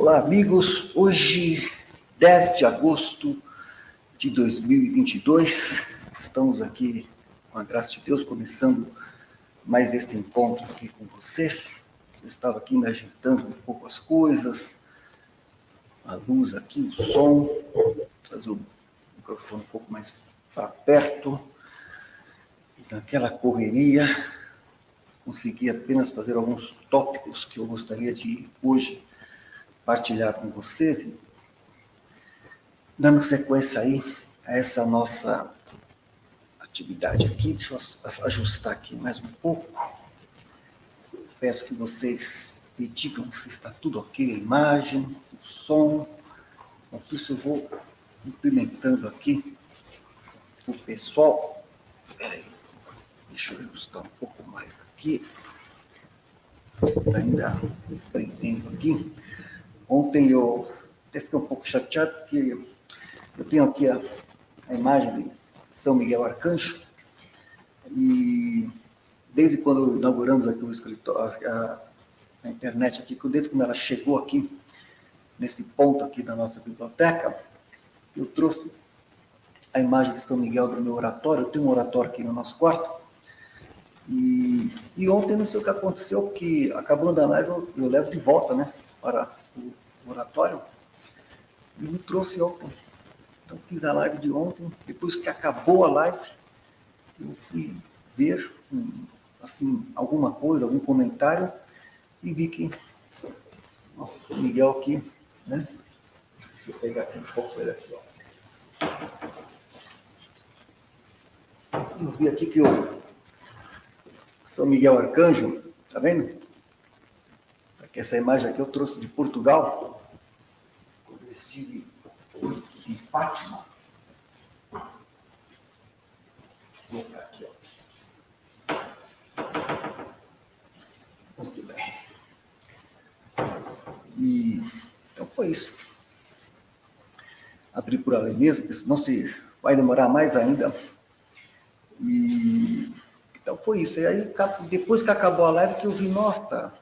Olá, amigos. Hoje, 10 de agosto de 2022, estamos aqui, com a graça de Deus, começando mais este encontro aqui com vocês. Eu estava aqui ainda ajeitando um pouco as coisas, a luz aqui, o som, trazer o microfone um pouco mais para perto. Naquela correria, consegui apenas fazer alguns tópicos que eu gostaria de hoje partilhar com vocês, dando sequência aí a essa nossa atividade aqui. Deixa eu ajustar aqui mais um pouco. Peço que vocês me digam se está tudo ok, a imagem, o som. Com isso eu vou implementando aqui o pessoal. Peraí, deixa eu ajustar um pouco mais aqui. Ainda aprendendo aqui. Ontem eu até fiquei um pouco chateado, porque eu tenho aqui a imagem de São Miguel Arcanjo, e desde quando inauguramos aqui o escritório, a internet aqui, desde quando ela chegou aqui, nesse ponto aqui da nossa biblioteca, eu trouxe a imagem de São Miguel do meu oratório. Eu tenho um oratório aqui no nosso quarto, e ontem não sei o que aconteceu, que acabando a live eu levo de volta, né, para o oratório, e me trouxe ontem. Então fiz a live de ontem, depois que acabou a live, eu fui ver assim, alguma coisa, algum comentário, e vi que nossa, o Miguel aqui, né? Deixa eu pegar aqui um pouco dele aqui, ó. Eu vi aqui que o São Miguel Arcanjo, tá vendo? Essa imagem aqui eu trouxe de Portugal, quando eu estive em Fátima. Vou colocar aqui, ó. Muito bem. E então foi isso. Abri por ali mesmo, porque senão vai demorar mais ainda. E então foi isso. E aí, depois que acabou a live, que eu vi, nossa,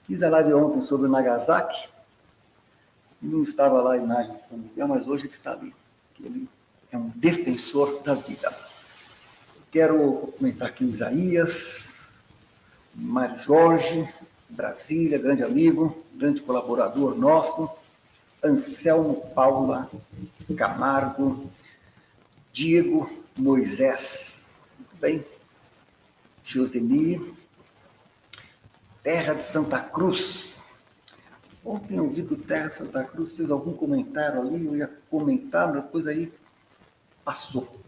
fiz a live ontem sobre o Nagasaki, e não estava lá a imagem de São Miguel, mas hoje ele está ali. Ele é um defensor da vida. Quero comentar aqui o Isaías, Mário Jorge, Brasília, grande amigo, grande colaborador nosso, Anselmo Paula Camargo, Diego Moisés, muito bem, Joseni, Terra de Santa Cruz. Ontem eu vi que o Terra de Santa Cruz fez algum comentário ali, eu ia comentar, mas depois aí passou,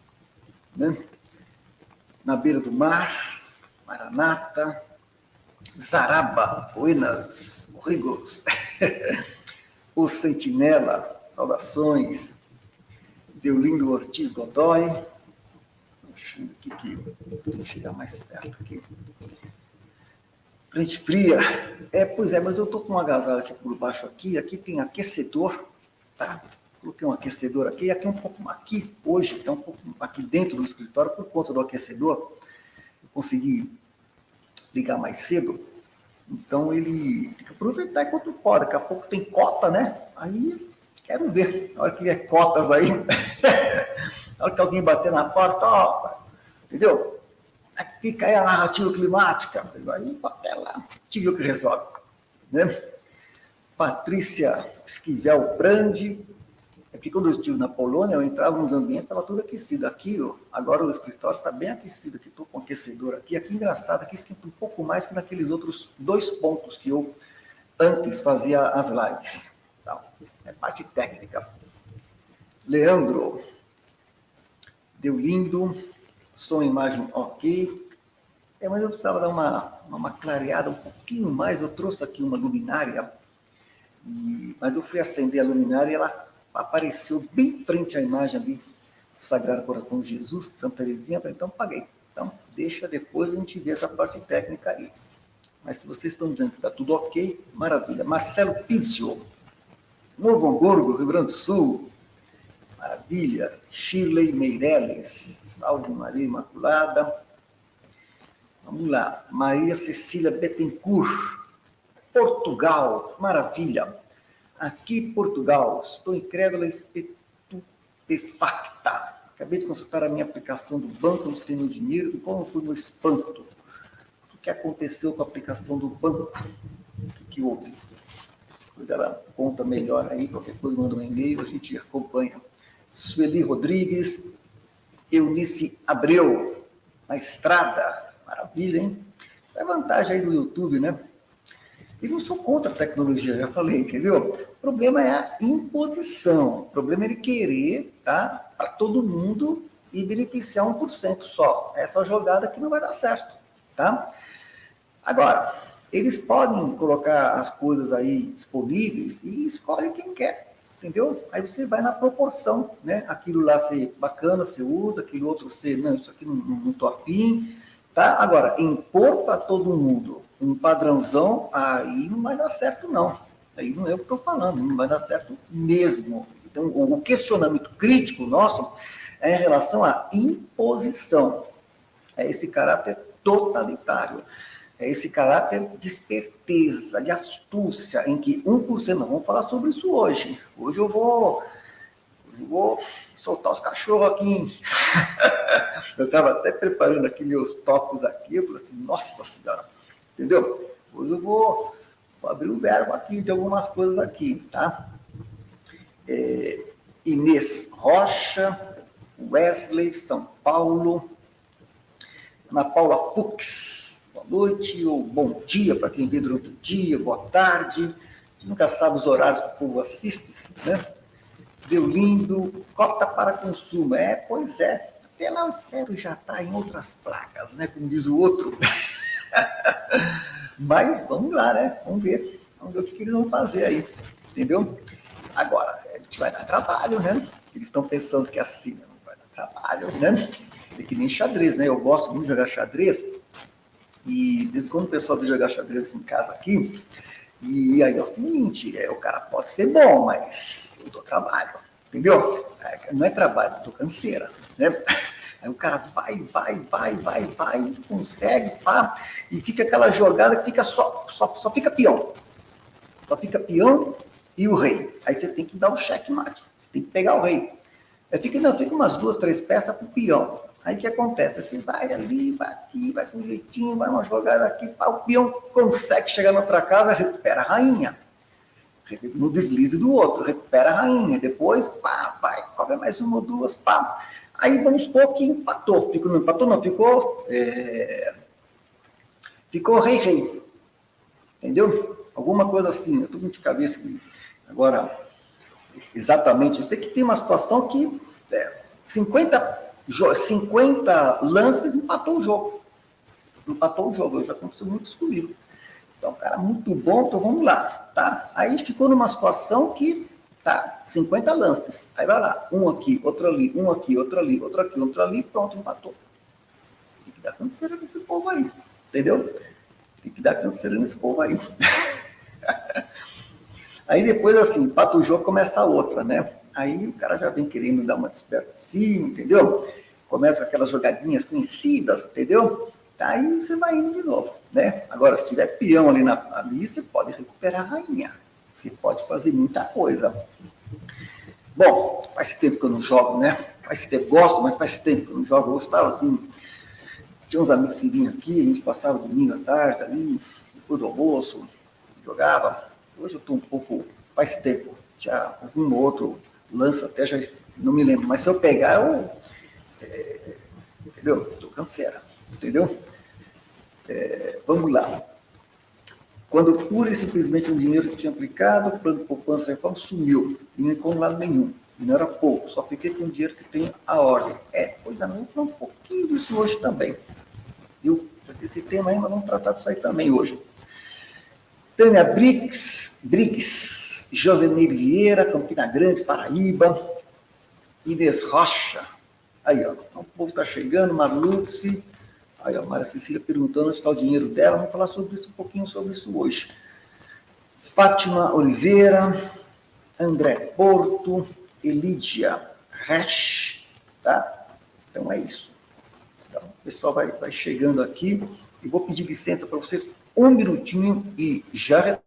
né? Na beira do mar, Maranata, Zaraba, Buenas, Rigos, o Sentinela, saudações, Deolindo Ortiz Godoy, achando aqui que vou chegar mais perto aqui. Frente fria, pois é, mas eu tô com um agasalho aqui por baixo aqui tem aquecedor, tá? Coloquei um aquecedor aqui, aqui um pouco, aqui hoje, tá um pouco aqui dentro do escritório, por conta do aquecedor, eu consegui ligar mais cedo, então ele tem que aproveitar enquanto pode. Daqui a pouco tem cota, né? Aí quero ver, na hora que vier cotas aí, na hora que alguém bater na porta, ó, entendeu? Fica aí a narrativa climática, aí até lá, te viu que resolve, né? Patrícia Esquivel Brandi, é porque quando eu estive na Polônia, eu entrava nos ambientes, estava tudo aquecido. Aqui, ó, agora o escritório está bem aquecido, aqui estou com aquecedor aqui engraçado, aqui esquenta um pouco mais que naqueles outros 2 pontos que eu antes fazia as lives. Então, é parte técnica. Leandro, deu lindo, som e imagem ok. Mas eu precisava dar uma clareada um pouquinho mais. Eu trouxe aqui uma luminária, mas eu fui acender a luminária e ela apareceu bem frente à imagem ali do Sagrado Coração de Jesus, Santa Teresinha. Então paguei. Então deixa, depois a gente ver essa parte técnica aí. Mas se vocês estão dizendo que está tudo ok, maravilha. Marcelo Pizio, Novo Hamburgo, Rio Grande do Sul, maravilha. Shirley Meireles, salve Maria Imaculada. Vamos lá, Maria Cecília Bettencourt, Portugal, maravilha. Aqui, Portugal, estou incrédula e estupefacta. Acabei de consultar a minha aplicação do banco, onde tenho dinheiro, e como foi no espanto. O que aconteceu com a aplicação do banco? O que houve? Pois ela conta melhor aí, qualquer coisa manda um e-mail, a gente acompanha. Sueli Rodrigues, Eunice Abreu, na estrada. Maravilha, hein? Essa é a vantagem aí do YouTube, né? E não sou contra a tecnologia, já falei, entendeu? O problema é a imposição. O problema é ele querer, tá? Para todo mundo e beneficiar 1% só. Essa jogada que não vai dar certo, tá? Agora, eles podem colocar as coisas aí disponíveis e escolhe quem quer, entendeu? Aí você vai na proporção, né? Aquilo lá ser bacana, você usa, aquilo outro ser, não, isso aqui não tô afim, tá? Agora, impor para todo mundo um padrãozão, aí não vai dar certo, não. Aí não é o que eu estou falando, não vai dar certo mesmo. Então, o questionamento crítico nosso é em relação à imposição. É esse caráter totalitário. É esse caráter de esperteza, de astúcia, em que 1%, não vamos falar sobre isso hoje. Hoje eu vou soltar os cachorros aqui. Eu estava até preparando aqui meus tópicos aqui, eu falei assim, nossa senhora, entendeu? Hoje eu vou abrir o verbo aqui, de algumas coisas aqui, tá? Inês Rocha, Wesley, São Paulo, Ana Paula Fux, boa noite ou bom dia para quem vê durante o dia, boa tarde. A gente nunca sabe os horários que o povo assiste, né? Deu lindo, cota para consumo. Pois é. Até lá eu espero já estar em outras placas, né? Como diz o outro. Mas vamos lá, né? Vamos ver. Vamos ver o que eles vão fazer aí. Entendeu? Agora, a gente vai dar trabalho, né? Eles estão pensando que assim não vai dar trabalho, né? É que nem xadrez, né? Eu gosto muito de jogar xadrez. E desde quando o pessoal vem jogar xadrez aqui em casa aqui, e aí é o seguinte, o cara pode ser bom, mas eu dou trabalho, entendeu? Não é trabalho, eu dou canseira, né? Aí o cara vai, consegue, pá, e fica aquela jogada que fica só fica peão. Só fica peão e o rei. Aí você tem que dar o checkmate, você tem que pegar o rei. Fica umas 2, 3 peças pro peão. Aí o que acontece? Você vai ali, vai aqui, vai com jeitinho, vai uma jogada aqui, pá, o peão consegue chegar na outra casa, recupera a rainha. No deslize do outro, recupera a rainha. Depois, pá, vai, cobra mais uma ou duas, pá. Aí vamos supor que empatou. Não empatou, não, ficou rei. Entendeu? Alguma coisa assim. Eu estou muito de cabeça agora, exatamente. Eu sei que tem uma situação que 50 lances empatou o jogo. Já aconteceu muito isso comigo. Então, cara, muito bom, então vamos lá, tá? Aí ficou numa situação que, tá, 50 lances. Aí vai lá, um aqui, outro ali, um aqui, outro ali, outro aqui, outro ali, pronto, empatou. Tem que dar canseira nesse povo aí, entendeu? Tem que dar canseira nesse povo aí. Aí depois, assim, empata o jogo, começa a outra, né? Aí o cara já vem querendo dar uma desperta assim, entendeu? Começa com aquelas jogadinhas conhecidas, entendeu? Aí você vai indo de novo, né? Agora, se tiver peão ali, você pode recuperar a rainha. Você pode fazer muita coisa. Bom, faz tempo que eu não jogo, né? Faz tempo, gosto, mas faz tempo que eu não jogo. Eu gostava, assim, tinha uns amigos que vinham aqui, a gente passava domingo à tarde ali, depois do almoço, jogava. Hoje eu estou um pouco, faz tempo, já algum outro lança até já não me lembro, mas se eu pegar, entendeu? Estou canseira, entendeu? Vamos lá. Quando pura e simplesmente um dinheiro que tinha aplicado, o plano de poupança reforma sumiu, e não encontrou lado nenhum, e não era pouco, só fiquei com o dinheiro que tem a ordem. Pois é, não, um pouquinho disso hoje também, viu? Esse tema ainda vamos tratar disso aí também hoje. Tânia Briggs, Joseneide Vieira, Campina Grande, Paraíba, Inês Rocha, aí ó, o povo está chegando, Marluce, aí ó, Maria Cecília perguntando onde está o dinheiro dela, vamos falar sobre isso, um pouquinho sobre isso hoje. Fátima Oliveira, André Porto, Elídia Resch, tá? Então é isso. Então, o pessoal vai chegando aqui e vou pedir licença para vocês um minutinho e já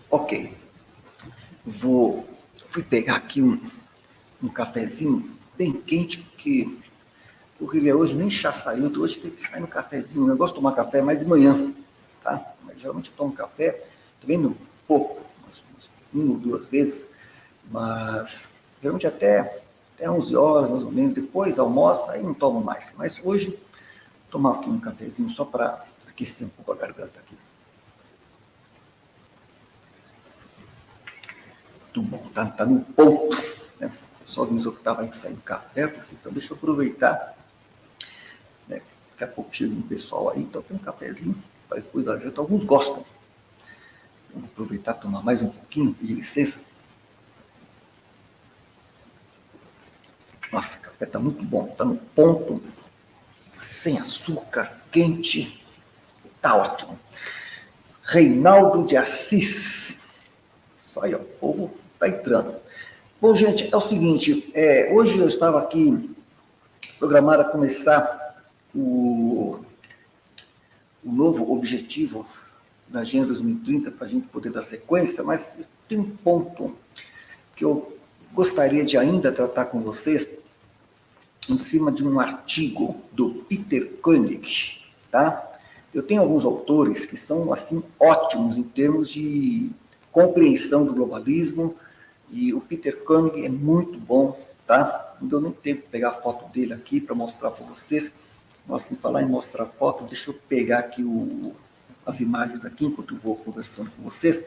Ok. Fui pegar aqui um cafezinho bem quente, porque o Rio hoje nem chá saiu, hoje tem que cair no cafezinho. Eu gosto de tomar café mais de manhã, tá? Mas geralmente eu tomo café, também não pouco, uma ou duas vezes, mas geralmente até 11 horas, mais ou menos, depois almoço, aí não tomo mais. Mas hoje, vou tomar aqui um cafezinho só para aquecer um pouco a garganta aqui. Muito bom, tá no ponto, né? Só avisou que estava saindo café, então deixa eu aproveitar, né? Daqui a pouco chega um pessoal aí, então tem um cafezinho, para depois a janta, alguns gostam. Vou aproveitar e tomar mais um pouquinho, pedir licença. Nossa, o café está muito bom, está no ponto, sem açúcar, quente, está ótimo. Reinaldo de Assis. Isso aí, ó, o povo está entrando. Bom, gente, é o seguinte, hoje eu estava aqui programado a começar o novo objetivo da Agenda 2030 para a gente poder dar sequência, mas tem um ponto que eu gostaria de ainda tratar com vocês em cima de um artigo do Peter Koenig, tá? Eu tenho alguns autores que são, assim, ótimos em termos de compreensão do globalismo, e o Peter Koenig é muito bom, tá? Não deu nem tempo de pegar a foto dele aqui para mostrar para vocês. Nossa, em falar em mostrar foto, deixa eu pegar aqui as imagens aqui enquanto eu vou conversando com vocês.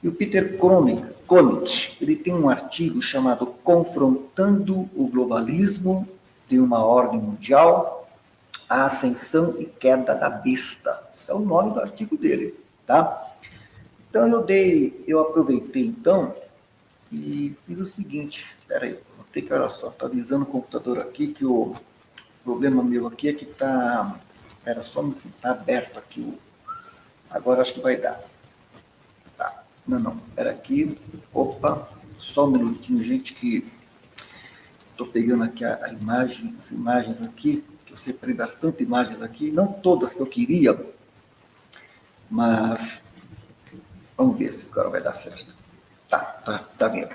E o Peter Koenig, ele tem um artigo chamado Confrontando o Globalismo de uma Ordem Mundial, a Ascensão e Queda da Besta. Esse é o nome do artigo dele, tá? Então eu aproveitei então e fiz o seguinte, espera aí, vou ter que, olha só, tá avisando o computador aqui que o problema meu aqui é que era só um tá aberto aqui, agora acho que vai dar. Tá, não, era aqui, opa, só um minutinho, gente, que estou pegando aqui a imagem, as imagens aqui, que eu separei bastante imagens aqui, não todas que eu queria, mas vamos ver se agora vai dar certo. Tá vendo.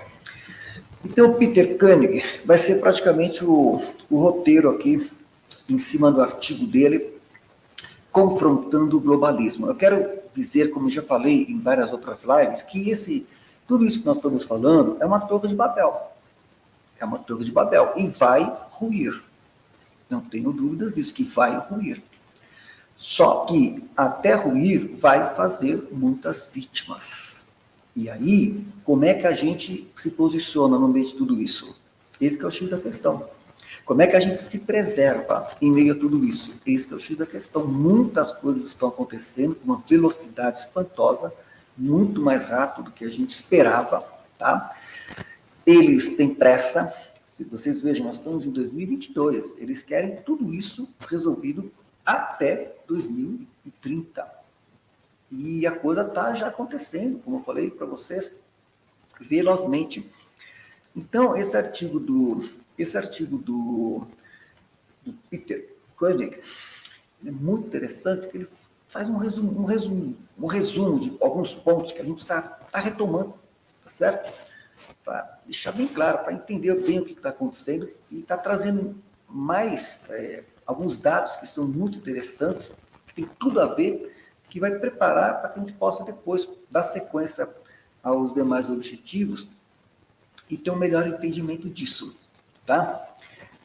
Então, o Peter Koenig vai ser praticamente o roteiro aqui, em cima do artigo dele, Confrontando o Globalismo. Eu quero dizer, como já falei em várias outras lives, que tudo isso que nós estamos falando é uma torre de Babel. É uma torre de Babel e vai ruir. Não tenho dúvidas disso, que vai ruir. Só que até ruir vai fazer muitas vítimas. E aí, como é que a gente se posiciona no meio de tudo isso? Esse que é o X da questão. Como é que a gente se preserva em meio a tudo isso? Esse que é o X da questão. Muitas coisas estão acontecendo com uma velocidade espantosa, muito mais rápido do que a gente esperava, tá? Eles têm pressa. Se vocês vejam, nós estamos em 2022. Eles querem tudo isso resolvido até 2030. E a coisa está já acontecendo, como eu falei para vocês, velozmente. Então, esse artigo do Peter Koenig é muito interessante, porque ele faz um resumo de alguns pontos que a gente está retomando, tá certo? Para deixar bem claro, para entender bem o que está acontecendo, e está trazendo mais alguns dados que são muito interessantes, que tem tudo a ver, que vai preparar para que a gente possa depois dar sequência aos demais objetivos e ter um melhor entendimento disso, tá?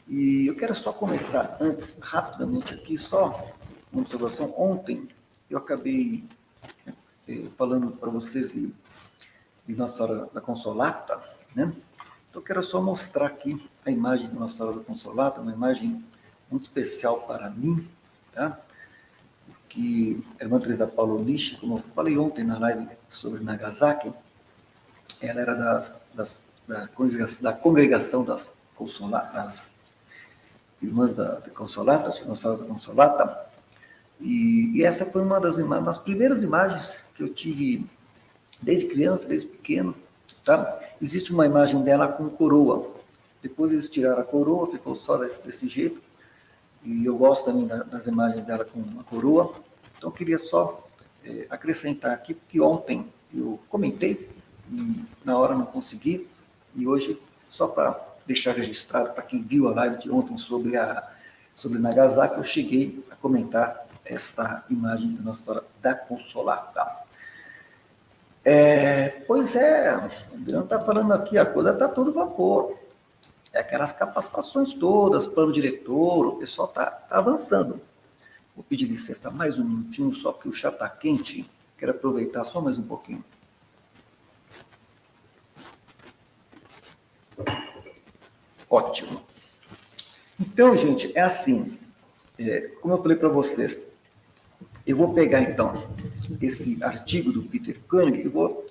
E eu quero só começar antes, rapidamente aqui, só uma observação. Ontem eu acabei falando para vocês de Nossa Senhora da Consolata, né? Então eu quero só mostrar aqui a imagem de Nossa Senhora da Consolata, uma imagem muito especial para mim, tá? Que a irmã Teresa Paulo Nishi, como eu falei ontem na live sobre Nagasaki, ela era da congregação das irmãs da Consolata, Nossa Senhora da Consolata, e essa foi uma das primeiras imagens que eu tive desde criança, desde pequeno, tá? Existe uma imagem dela com coroa, depois eles tiraram a coroa, ficou só desse jeito, e eu gosto também das imagens dela com a coroa. Então eu queria só acrescentar aqui, porque ontem eu comentei e na hora não consegui, e hoje, só para deixar registrado para quem viu a live de ontem sobre Nagasaki, eu cheguei a comentar esta imagem da Nossa Senhora da Consolata. Pois é, o Adriano está falando aqui, a coisa está tudo vapor. É aquelas capacitações todas, plano diretor, o pessoal está avançando. Vou pedir licença mais um minutinho, só que o chá está quente. Quero aproveitar só mais um pouquinho. Ótimo. Então, gente, é assim. Como eu falei para vocês, eu vou pegar, então, esse artigo do Peter Koenig e vou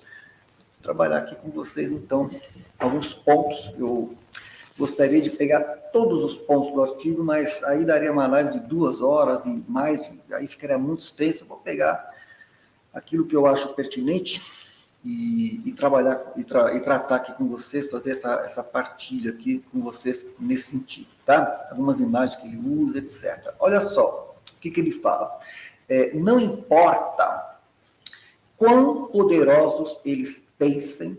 trabalhar aqui com vocês, então, alguns pontos. Eu gostaria de pegar todos os pontos do artigo, mas aí daria uma live de 2 horas e mais, aí ficaria muito extenso. Eu vou pegar aquilo que eu acho pertinente e trabalhar e tratar aqui com vocês, fazer essa partilha aqui com vocês nesse sentido, tá? Algumas imagens que ele usa, etc. Olha só o que ele fala. Não importa quão poderosos eles pensem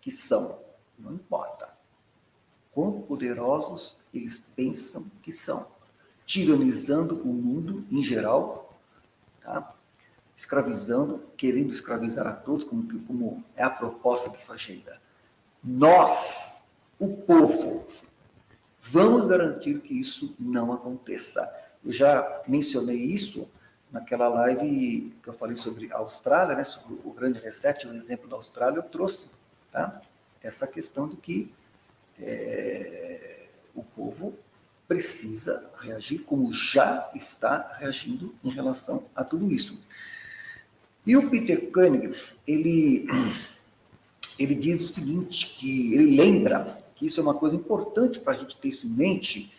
que são, não importa quão poderosos eles pensam que são, tiranizando o mundo em geral, tá? Escravizando, querendo escravizar a todos, como é a proposta dessa agenda. Nós, o povo, vamos garantir que isso não aconteça. Eu já mencionei isso naquela live que eu falei sobre a Austrália, né, sobre o grande reset, o exemplo da Austrália, eu trouxe, tá? Essa questão de que o povo precisa reagir como já está reagindo em relação a tudo isso. E o Peter Koenig, ele diz o seguinte, que ele lembra que isso é uma coisa importante para a gente ter isso em mente,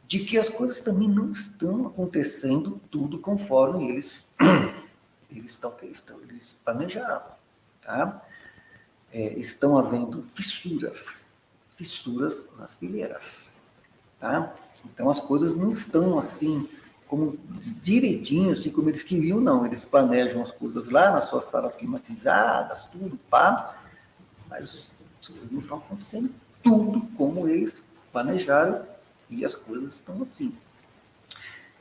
de que as coisas também não estão acontecendo tudo conforme eles planejaram, tá? Estão havendo fissuras nas fileiras, tá? Então as coisas não estão assim como direitinho, assim como eles queriam, não. Eles planejam as coisas lá nas suas salas climatizadas, tudo, pá, mas as coisas não estão acontecendo tudo como eles planejaram e as coisas estão assim.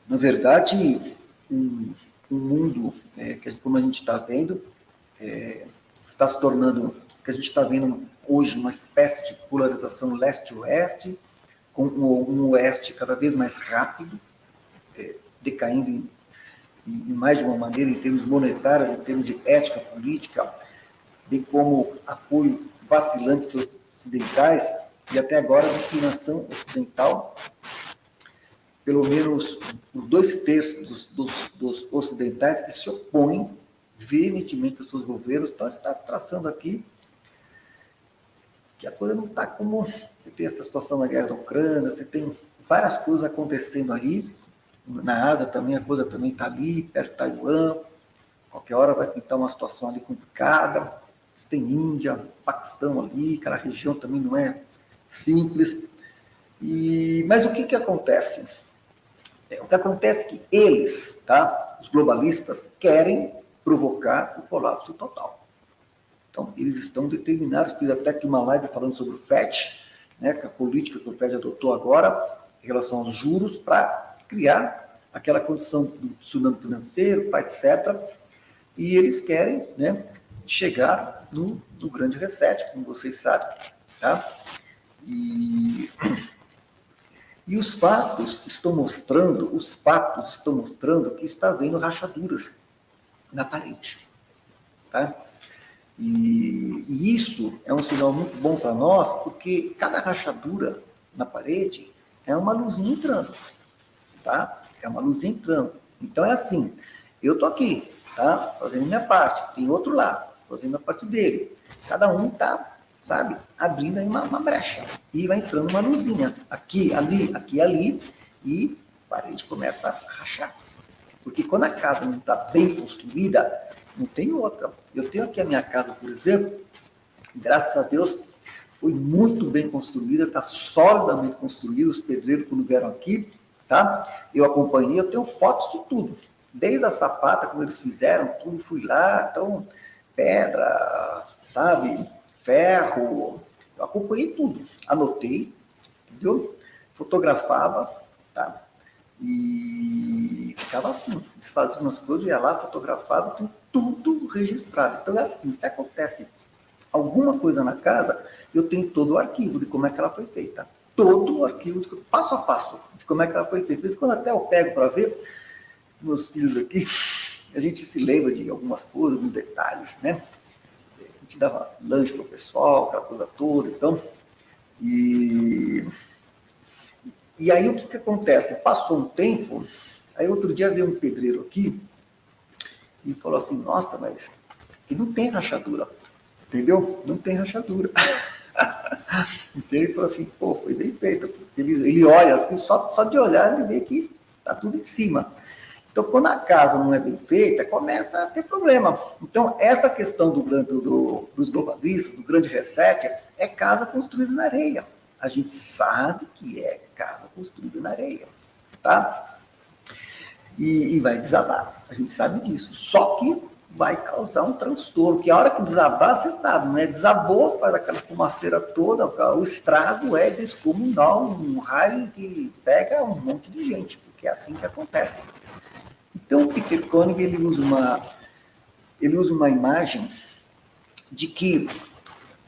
Na verdade, o mundo, como a gente está vendo, está se tornando, que a gente está vendo hoje, uma espécie de polarização leste-oeste, com um oeste cada vez mais rápido, decaindo em mais de uma maneira, em termos monetários, em termos de ética política, bem como apoio vacilante de ocidentais, e até agora a inclinação ocidental, pelo menos os 2/3 dos ocidentais que se opõem veementemente aos seus governos. Então, a gente está traçando aqui que a coisa não está como... Você tem essa situação na guerra da Ucrânia, você tem várias coisas acontecendo aí. Na Ásia também, a coisa também está ali, perto de Taiwan. Qualquer hora vai pintar uma situação ali complicada. Você tem Índia, Paquistão ali, aquela região também não é simples. Mas o que acontece? O que acontece é que eles, tá, os globalistas, querem provocar o colapso total. Então, eles estão determinados, fiz até aqui uma live falando sobre o FED, né, que a política que o FED adotou agora em relação aos juros, para criar aquela condição do tsunami financeiro, etc. E eles querem, né, chegar no grande reset, como vocês sabem. Tá? E os fatos estão mostrando que está havendo rachaduras na parede. Tá? E isso é um sinal muito bom para nós, porque cada rachadura na parede é uma luzinha entrando. Tá? É uma luzinha entrando. Então é assim, eu estou aqui, tá? Fazendo minha parte, tem outro lá, fazendo a parte dele. Cada um está, sabe, abrindo aí uma brecha. E vai entrando uma luzinha, aqui, ali, e a parede começa a rachar. Porque quando a casa não está bem construída, não tem outra. Eu tenho aqui a minha casa, por exemplo, graças a Deus, foi muito bem construída, está solidamente construída, os pedreiros quando vieram aqui, tá? Eu acompanhei, eu tenho fotos de tudo. Desde a sapata, como eles fizeram, tudo, fui lá, então pedra, sabe? Ferro. Eu acompanhei tudo. Anotei, entendeu? Fotografava, tá? E ficava assim, desfazia umas coisas, ia lá, fotografava, tem tudo registrado. Então, é assim, se acontece alguma coisa na casa, eu tenho todo o arquivo de como é que ela foi feita. Todo o arquivo, passo a passo, de como é que ela foi feita. Por isso, quando até eu pego para ver, meus filhos aqui, a gente se lembra de algumas coisas, dos detalhes, né? A gente dava lanche para o pessoal, aquela coisa toda, então. E aí o que acontece? Passou um tempo, aí outro dia veio um pedreiro aqui e falou assim, nossa, mas aqui não tem rachadura, entendeu? Não tem rachadura. Então ele falou assim, pô, foi bem feito. Ele olha assim, só de olhar ele vê que tá tudo em cima. Então, quando a casa não é bem feita, começa a ter problema. Então, essa questão dos globalistas, do grande reset, é casa construída na areia. A gente sabe que é casa construída na areia, tá? E vai desabar. A gente sabe disso. Só que vai causar um transtorno, que a hora que desabar, você sabe, né? Desabou, faz aquela fumaceira toda, o estrago é descomunal, um raio que pega um monte de gente, porque é assim que acontece. Então, o Peter Koenig, ele usa uma imagem de que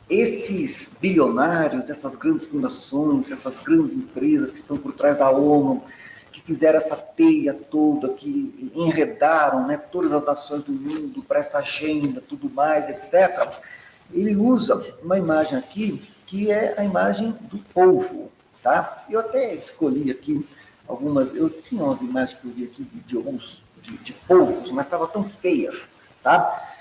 esses bilionários, essas grandes fundações, essas grandes empresas que estão por trás da ONU, que fizeram essa teia toda, que enredaram, né, todas as nações do mundo para essa agenda, tudo mais, etc., ele usa uma imagem aqui, que é a imagem do povo, tá? Eu até escolhi aqui algumas, eu tinha umas imagens que eu vi aqui de alguns, de povos, mas estavam tão feias, tá?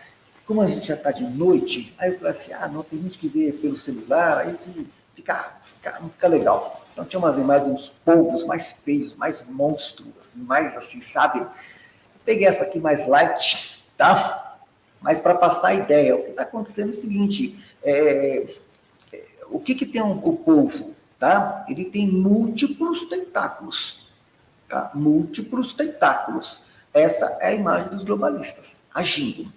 Como a gente já está de noite, aí eu falei assim, não, tem gente que vê pelo celular, aí não fica legal. Então tinha umas imagens de uns povos mais feios, mais monstros, assim, mais assim, sabe? Peguei essa aqui mais light, tá? Mas para passar a ideia, o que está acontecendo é o seguinte, o que tem o polvo, tá? Ele tem múltiplos tentáculos, tá? Múltiplos tentáculos. Essa é a imagem dos globalistas, agindo.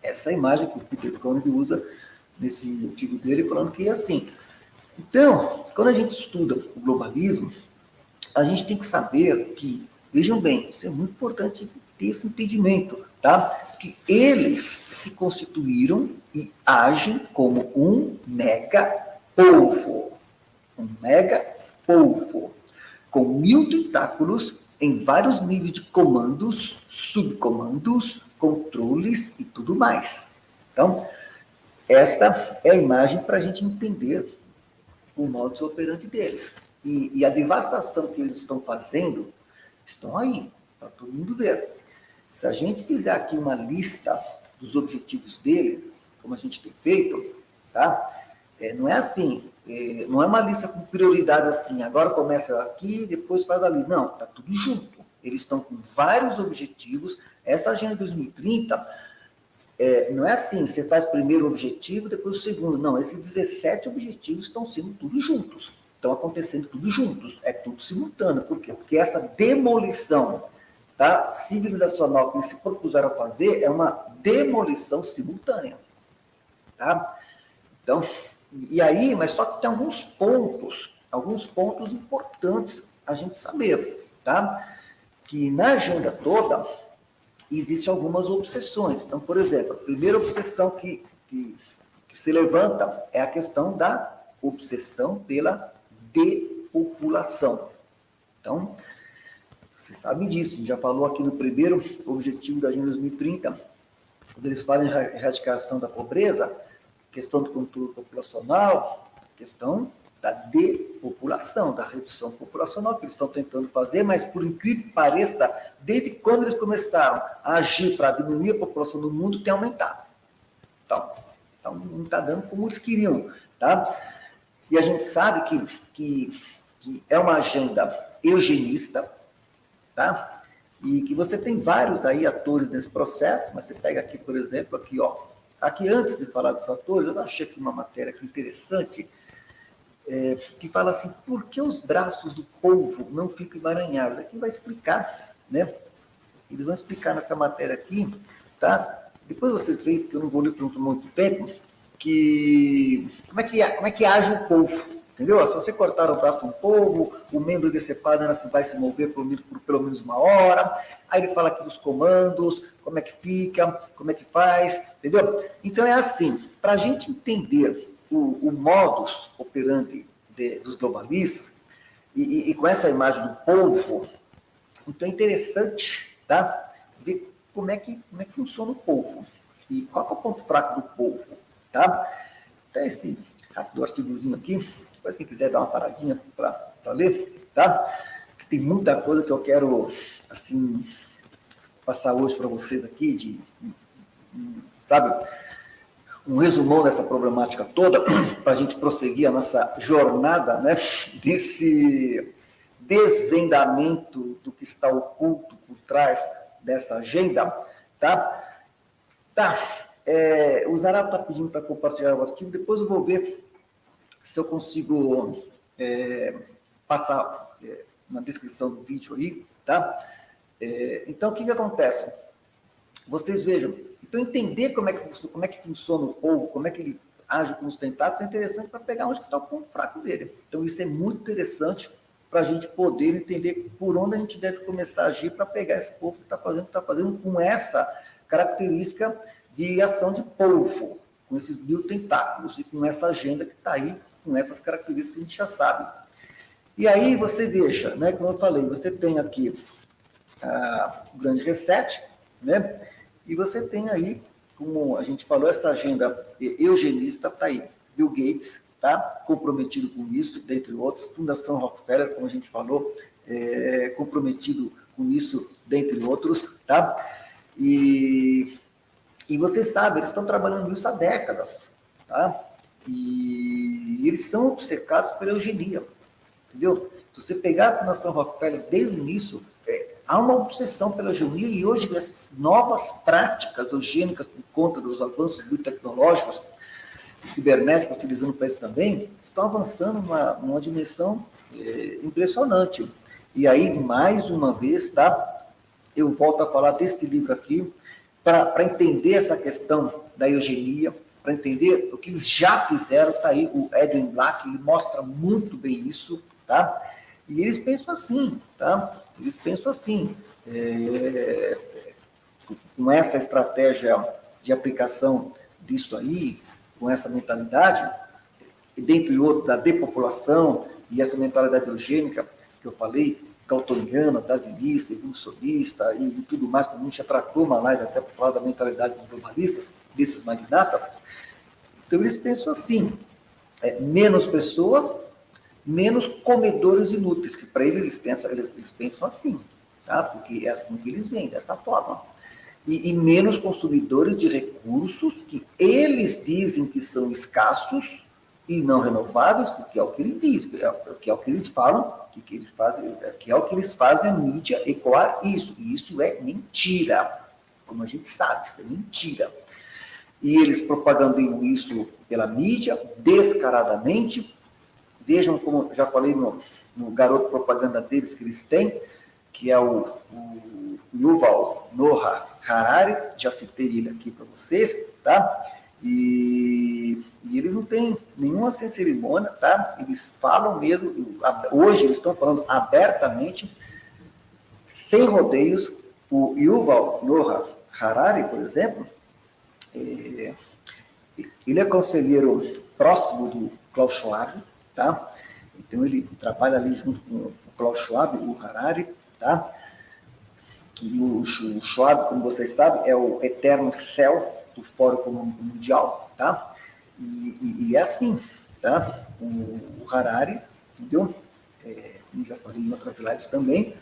Essa é a imagem que o Peter Koenig usa nesse artigo dele, falando que é assim. Então, quando a gente estuda o globalismo, a gente tem que saber que, vejam bem, isso é muito importante ter esse entendimento, tá? Que eles se constituíram e agem como um mega-polvo. Um mega-polvo. Com 1000 tentáculos em vários níveis de comandos, subcomandos, controles e tudo mais. Então, esta é a imagem para a gente entender o modus operandi deles. E a devastação que eles estão fazendo, estão aí, para todo mundo ver. Se a gente fizer aqui uma lista dos objetivos deles, como a gente tem feito, tá? Não é assim, não é uma lista com prioridade assim, agora começa aqui, depois faz ali. Não, está tudo junto. Eles estão com vários objetivos. Essa Agenda 2030, não é assim, você faz primeiro o objetivo, depois o segundo. Não, esses 17 objetivos estão sendo tudo juntos. Estão acontecendo tudo juntos. É tudo simultâneo. Por quê? Porque essa demolição, tá, civilizacional que eles se propuseram a fazer é uma demolição simultânea. Tá? Então, e aí, mas só que tem alguns pontos importantes a gente saber, tá? Que na agenda toda existem algumas obsessões. Então, por exemplo, a primeira obsessão que se levanta é a questão da obsessão pela depopulação. Então, você sabe disso, a gente já falou aqui no primeiro objetivo da Agenda 2030, quando eles falam em erradicação da pobreza, questão do controle populacional, questão da depopulação, da redução populacional que eles estão tentando fazer, mas por incrível que pareça, desde quando eles começaram a agir para diminuir a população do mundo, tem aumentado. Então não está dando como eles queriam, tá? E a gente sabe que é uma agenda eugenista, tá? E que você tem vários aí atores nesse processo, mas você pega aqui, por exemplo, aqui, ó, aqui antes de falar dos atores, eu achei aqui uma matéria aqui interessante, que fala assim, por que os braços do povo não ficam emaranhados? Aqui vai explicar, né? Eles vão explicar nessa matéria aqui, tá? Depois vocês veem, porque eu não vou ler por muito tempo, que como é que age o polvo, entendeu? Se você cortar o braço de um polvo, o membro decepado vai se mover por pelo menos 1 hora, aí ele fala aqui dos comandos, como é que fica, como é que faz, entendeu? Então é assim, para a gente entender o modus operandi dos globalistas, e com essa imagem do polvo, então é interessante, tá? Ver como é que funciona o polvo e qual é o ponto fraco do polvo, tá? Então, esse rápido artigozinho aqui, depois quem quiser dar uma paradinha para ler, tá? Tem muita coisa que eu quero, assim, passar hoje para vocês aqui, sabe, um resumão dessa problemática toda, para a gente prosseguir a nossa jornada, né, desse desvendamento do que está oculto por trás dessa agenda, tá? Tá. O Zarato está pedindo para compartilhar o artigo, depois eu vou ver se eu consigo passar na descrição do vídeo aí, tá? Então, o que acontece? Vocês vejam, então entender como é que funciona o polvo, como é que ele age com os tentáculos é interessante para pegar onde está o ponto fraco dele. Então, isso é muito interessante para a gente poder entender por onde a gente deve começar a agir para pegar esse polvo que está fazendo com essa característica de ação de polvo, com esses 1000 tentáculos e com essa agenda que está aí, com essas características que a gente já sabe. E aí você veja, né, como eu falei, você tem aqui o grande reset, né, e você tem aí, como a gente falou, essa agenda eugenista está aí, Bill Gates, tá, comprometido com isso, dentre outros, Fundação Rockefeller, como a gente falou, comprometido com isso, dentre outros, tá, e você sabe, eles estão trabalhando nisso há décadas, tá? E eles são obcecados pela eugenia, entendeu? Se você pegar a Fundação Rockefeller desde o início, há uma obsessão pela eugenia e hoje essas novas práticas eugênicas por conta dos avanços biotecnológicos e cibernéticos, utilizando para isso também, estão avançando numa dimensão impressionante. E aí, mais uma vez, tá? Eu volto a falar desse livro aqui, para entender essa questão da eugenia, para entender o que eles já fizeram, está aí o Edwin Black, ele mostra muito bem isso, tá? E eles pensam assim, tá? Eles pensam assim, com essa estratégia de aplicação disso aí, com essa mentalidade, e dentre outros, da depopulação e essa mentalidade eugênica que eu falei, galtoniana, darwinista, evolucionista e tudo mais, como a gente já tratou uma live até para falar da mentalidade dos globalistas, desses magnatas. Então, eles pensam assim, menos pessoas, menos comedores inúteis, que para eles eles pensam assim, tá? Porque é assim que eles veem, dessa forma. E menos consumidores de recursos que eles dizem que são escassos e não renováveis, porque é o que ele diz, que é o que eles falam, que eles fazem, que é o que eles fazem a mídia ecoar isso. E isso é mentira. Como a gente sabe, isso é mentira. E eles propagandam isso pela mídia, descaradamente. Vejam como, já falei no garoto propaganda deles que eles têm, que é o Yuval Noah Harari, já citei ele aqui para vocês, tá? E eles não têm nenhuma sem cerimônia, tá? Eles falam mesmo, hoje eles estão falando abertamente, sem rodeios. O Yuval Noah Harari, por exemplo, ele é conselheiro próximo do Klaus Schwab, tá? Então ele trabalha ali junto com o Klaus Schwab, o Harari, tá? E o Schwab, como vocês sabem, é o eterno céu do Fórum Econômico Mundial, tá? E é assim, tá? O Harari, entendeu? Como já falei em outras lives também,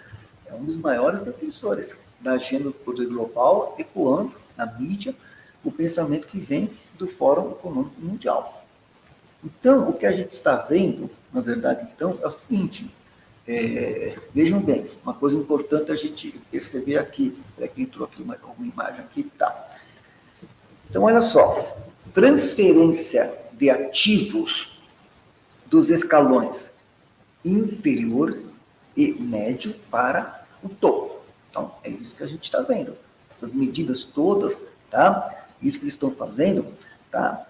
é um dos maiores defensores da agenda do poder global, ecoando na mídia o pensamento que vem do Fórum Econômico Mundial. Então, o que a gente está vendo, na verdade, então, é o seguinte, vejam bem, uma coisa importante a gente perceber aqui, que entrou aqui uma imagem aqui, tá? Então, olha só, transferência de ativos dos escalões inferior e médio para o topo. Então, é isso que a gente está vendo. Essas medidas todas tá? Isso que eles estão fazendo, tá?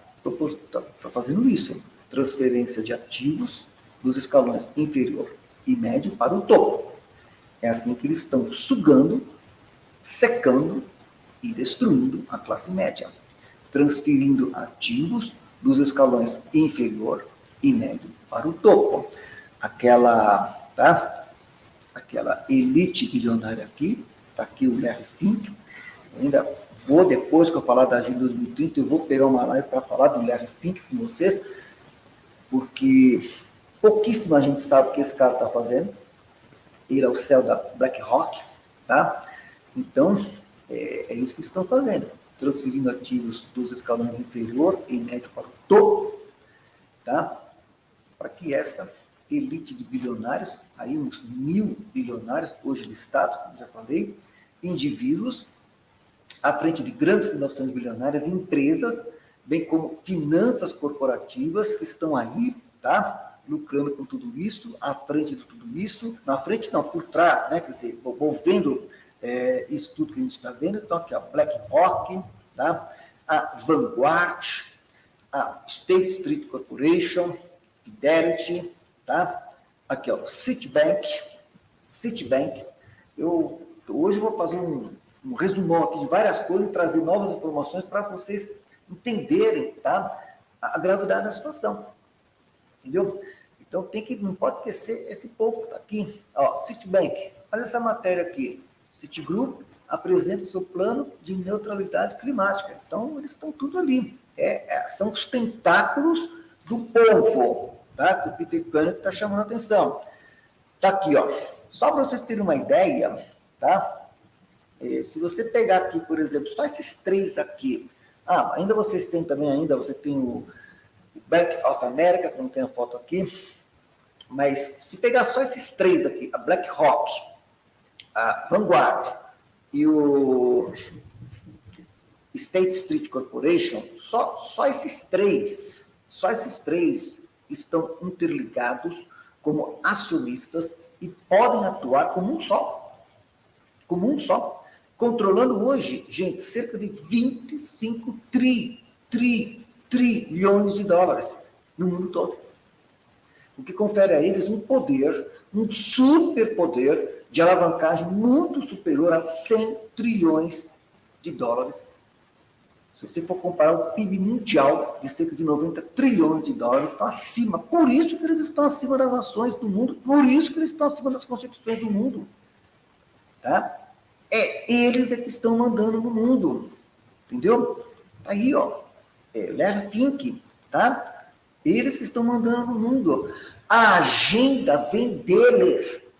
Tá fazendo isso, transferência de ativos dos escalões inferior e médio para o topo. É assim que eles estão sugando, secando e destruindo a classe média, transferindo ativos dos escalões inferior e médio para o topo. Tá? Aquela elite bilionária aqui, tá aqui o Larry Fink, ainda vou, depois que eu falar da Agenda 2030, eu vou pegar uma live para falar do Larry Fink com vocês, porque pouquíssima gente sabe o que esse cara está fazendo. Ele é o CEO da BlackRock, tá? Então, é isso que eles estão fazendo, transferindo ativos dos escalões inferior e médio para o topo, tá? Para que essa elite de bilionários, aí uns 1.000 bilionários, hoje listados, como já falei, indivíduos, à frente de grandes fundações bilionárias, empresas, bem como finanças corporativas que estão aí, tá? Lucrando com tudo isso, à frente de tudo isso, na frente não, por trás, né? Quer dizer, movendo isso tudo que a gente está vendo. Então, aqui, a BlackRock, tá? A Vanguard, a State Street Corporation, Fidelity, tá? Aqui, ó, Citibank. Eu hoje vou fazer um resumão aqui de várias coisas e trazer novas informações para vocês entenderem, tá? A gravidade da situação. Entendeu? Então não pode esquecer esse povo que está aqui. Ó, Citibank, olha essa matéria aqui. Citigroup apresenta seu plano de neutralidade climática. Então, eles estão tudo ali. São os tentáculos do povo, tá? Que o Peter Koenig está chamando a atenção. Tá aqui, ó. Só para vocês terem uma ideia, tá? Se você pegar aqui, por exemplo, só esses três aqui. Ainda vocês têm também, você tem o Bank of America, que não tem a foto aqui, mas se pegar só esses três aqui, a BlackRock, a Vanguard e o State Street Corporation, só esses três estão interligados como acionistas e podem atuar como um só, controlando hoje, gente, cerca de 25 trilhões de dólares no mundo todo. O que confere a eles um poder, um superpoder de alavancagem muito superior a 100 trilhões de dólares. Se você for comparar o PIB mundial de cerca de 90 trilhões de dólares, estão acima. Por isso que eles estão acima das nações do mundo, por isso que eles estão acima das constituições do mundo. Tá? Eles que estão mandando no mundo. Entendeu? Aí, ó. Larry Fink, tá? Eles que estão mandando no mundo. A agenda vem deles.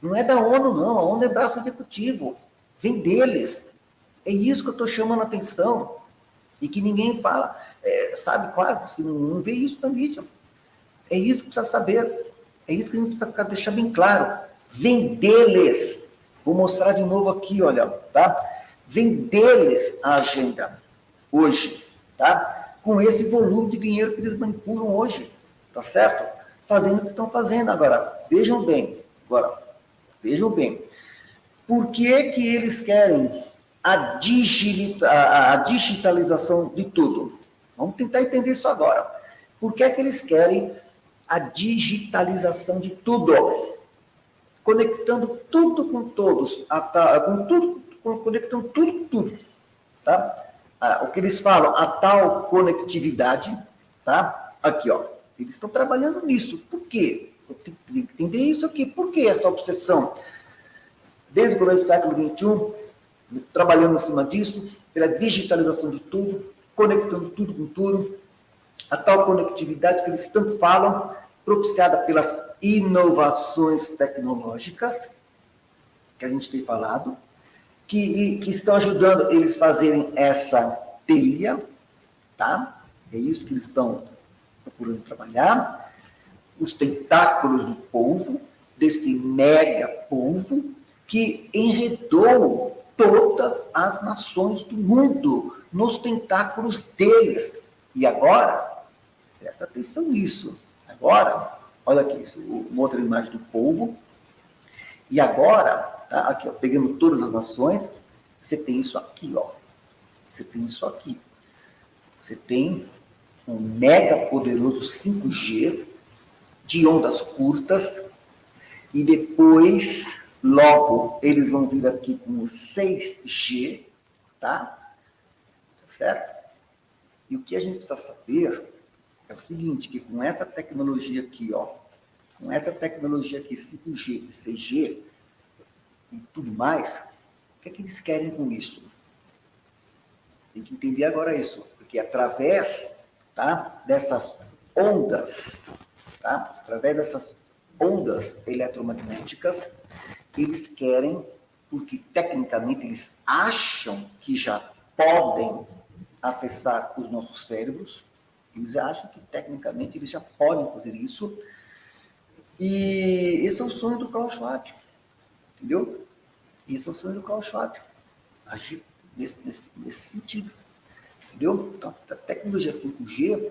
Não é da ONU, não. A ONU é braço executivo. Vem deles. É isso que eu estou chamando a atenção. E que ninguém fala, sabe quase, se não vê isso na mídia. É isso que precisa saber. É isso que a gente precisa deixar bem claro. Vem deles. Vou mostrar de novo aqui, olha, tá? Vem deles a agenda hoje, tá? Com esse volume de dinheiro que eles manipulam hoje, tá certo? Fazendo o que estão fazendo. Agora, vejam bem. Por que eles querem a digitalização de tudo? Vamos tentar entender isso agora. Por que eles querem a digitalização de tudo? Conectando tudo com todos, conectando tudo com tudo, tá? O que eles falam, a tal conectividade, tá? Aqui, ó, eles estão trabalhando nisso. Por quê? Eu tenho que entender isso aqui. Por que essa obsessão? Desde o começo do século XXI, trabalhando em cima disso, pela digitalização de tudo, conectando tudo com tudo, a tal conectividade que eles tanto falam, propiciada pelas inovações tecnológicas, que a gente tem falado, que estão ajudando eles a fazerem essa teia, tá? É isso que eles estão procurando trabalhar. Os tentáculos do povo, deste mega povo, que enredou todas as nações do mundo nos tentáculos deles. E agora, presta atenção nisso, agora, olha aqui, uma outra imagem do povo, e agora, tá? Aqui, ó, pegando todas as nações, você tem isso aqui, ó. Você tem isso aqui. Você tem um mega poderoso 5G de ondas curtas e depois, logo, eles vão vir aqui com o 6G, tá? Certo? E o que a gente precisa saber é o seguinte, que com essa tecnologia aqui, ó, com essa tecnologia aqui, 5G e 6G e tudo mais, o que é que eles querem com isso? Tem que entender agora isso, porque através, tá, dessas ondas, tá, através dessas ondas eletromagnéticas, eles querem, porque tecnicamente eles acham que já podem acessar os nossos cérebros, eles acham que tecnicamente eles já podem fazer isso, e esse é o sonho do Klaus Schwab, entendeu? Esse é o sonho do Klaus Schwab, agir nesse sentido, entendeu? Então, a tecnologia 5G,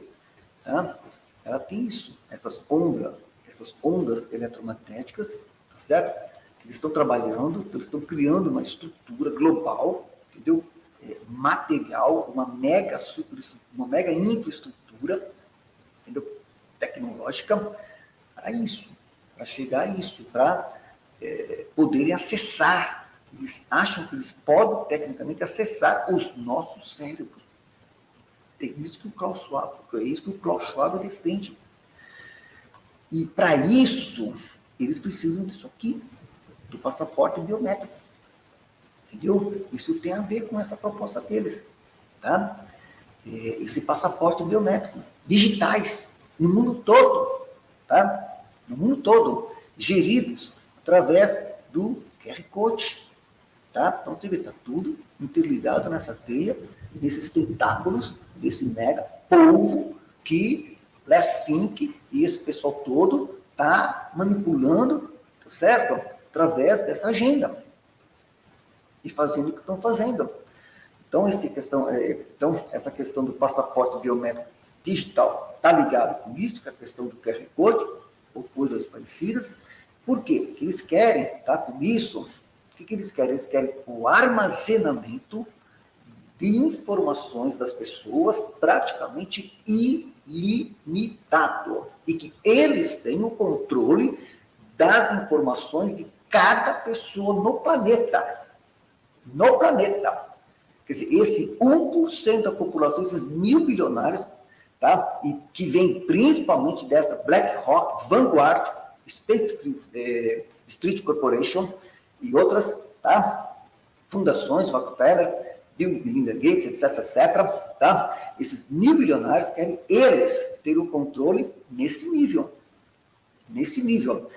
tá? Ela tem isso, essas ondas eletromagnéticas, tá certo? Eles estão trabalhando, eles estão criando uma estrutura global, entendeu? Material, uma mega infraestrutura, entendeu? Tecnológica, para isso, para chegar a isso, para poderem acessar. Eles acham que eles podem, tecnicamente, acessar os nossos cérebros. É isso que o Klaus Schwab defende. E, para isso, eles precisam disso aqui, do passaporte biométrico. Entendeu? Isso tem a ver com essa proposta deles. Tá? Esse passaporte biométrico, digitais, no mundo todo. Tá? No mundo todo, geridos através do QR Code. Tá? Então, você vê, está tudo interligado nessa teia, nesses tentáculos, desse mega povo que Larry Fink e esse pessoal todo está manipulando, tá certo? Através dessa agenda. E fazendo o que estão fazendo. Então, essa questão do passaporte biométrico digital está ligado com isso, com a questão do QR Code, ou coisas parecidas. Por quê? Porque eles querem, tá, com isso, o que eles querem? Eles querem o armazenamento de informações das pessoas praticamente ilimitado. E que eles tenham o controle das informações de cada pessoa no planeta. No planeta. Quer dizer, esse 1% da população, esses 1.000 bilionários, tá? E que vem principalmente dessa BlackRock, Vanguard, Street Corporation e outras, tá? Fundações, Rockefeller, Bill e Melinda Gates, etc, tá? Esses 1.000 bilionários querem eles ter o controle nesse nível. Nesse nível.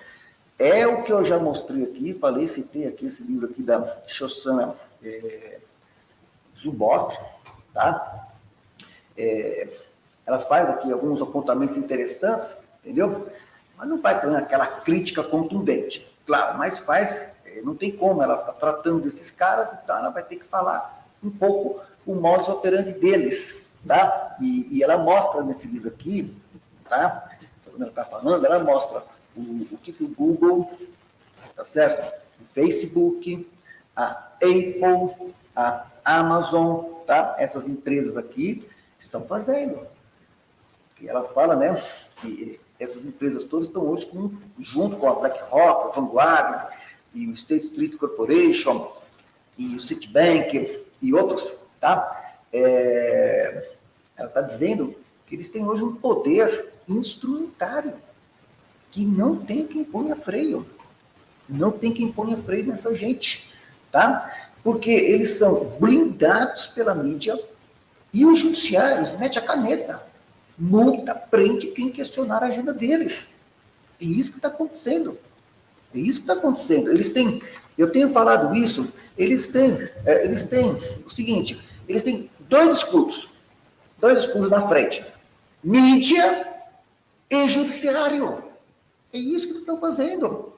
É o que eu já mostrei aqui, falei, citei aqui esse livro aqui da Shoshana Zuboff, tá? Ela faz aqui alguns apontamentos interessantes, entendeu? Mas não faz também aquela crítica contundente, claro, mas faz, não tem como, ela está tratando desses caras, então ela vai ter que falar um pouco o modus operandi deles, tá? E ela mostra nesse livro aqui, tá? Quando ela está falando, ela mostra o que o Google, tá certo? O Facebook, a Apple, a Amazon, tá? Essas empresas aqui estão fazendo. E ela fala, né, que essas empresas todas estão hoje junto com a BlackRock, a Vanguard, e o State Street Corporation, e o Citibank, e outros, tá? Ela está dizendo que eles têm hoje um poder instrumentário, que não tem quem ponha freio. Não tem quem ponha freio nessa gente, tá? Porque eles são blindados pela mídia e os judiciários mete a caneta, multa, prende quem questionar a agenda deles. É isso que está acontecendo. É isso que está acontecendo. Eles têm, eu tenho falado isso, eles têm o seguinte, eles têm dois escudos na frente, mídia e judiciário. É isso que eles estão fazendo.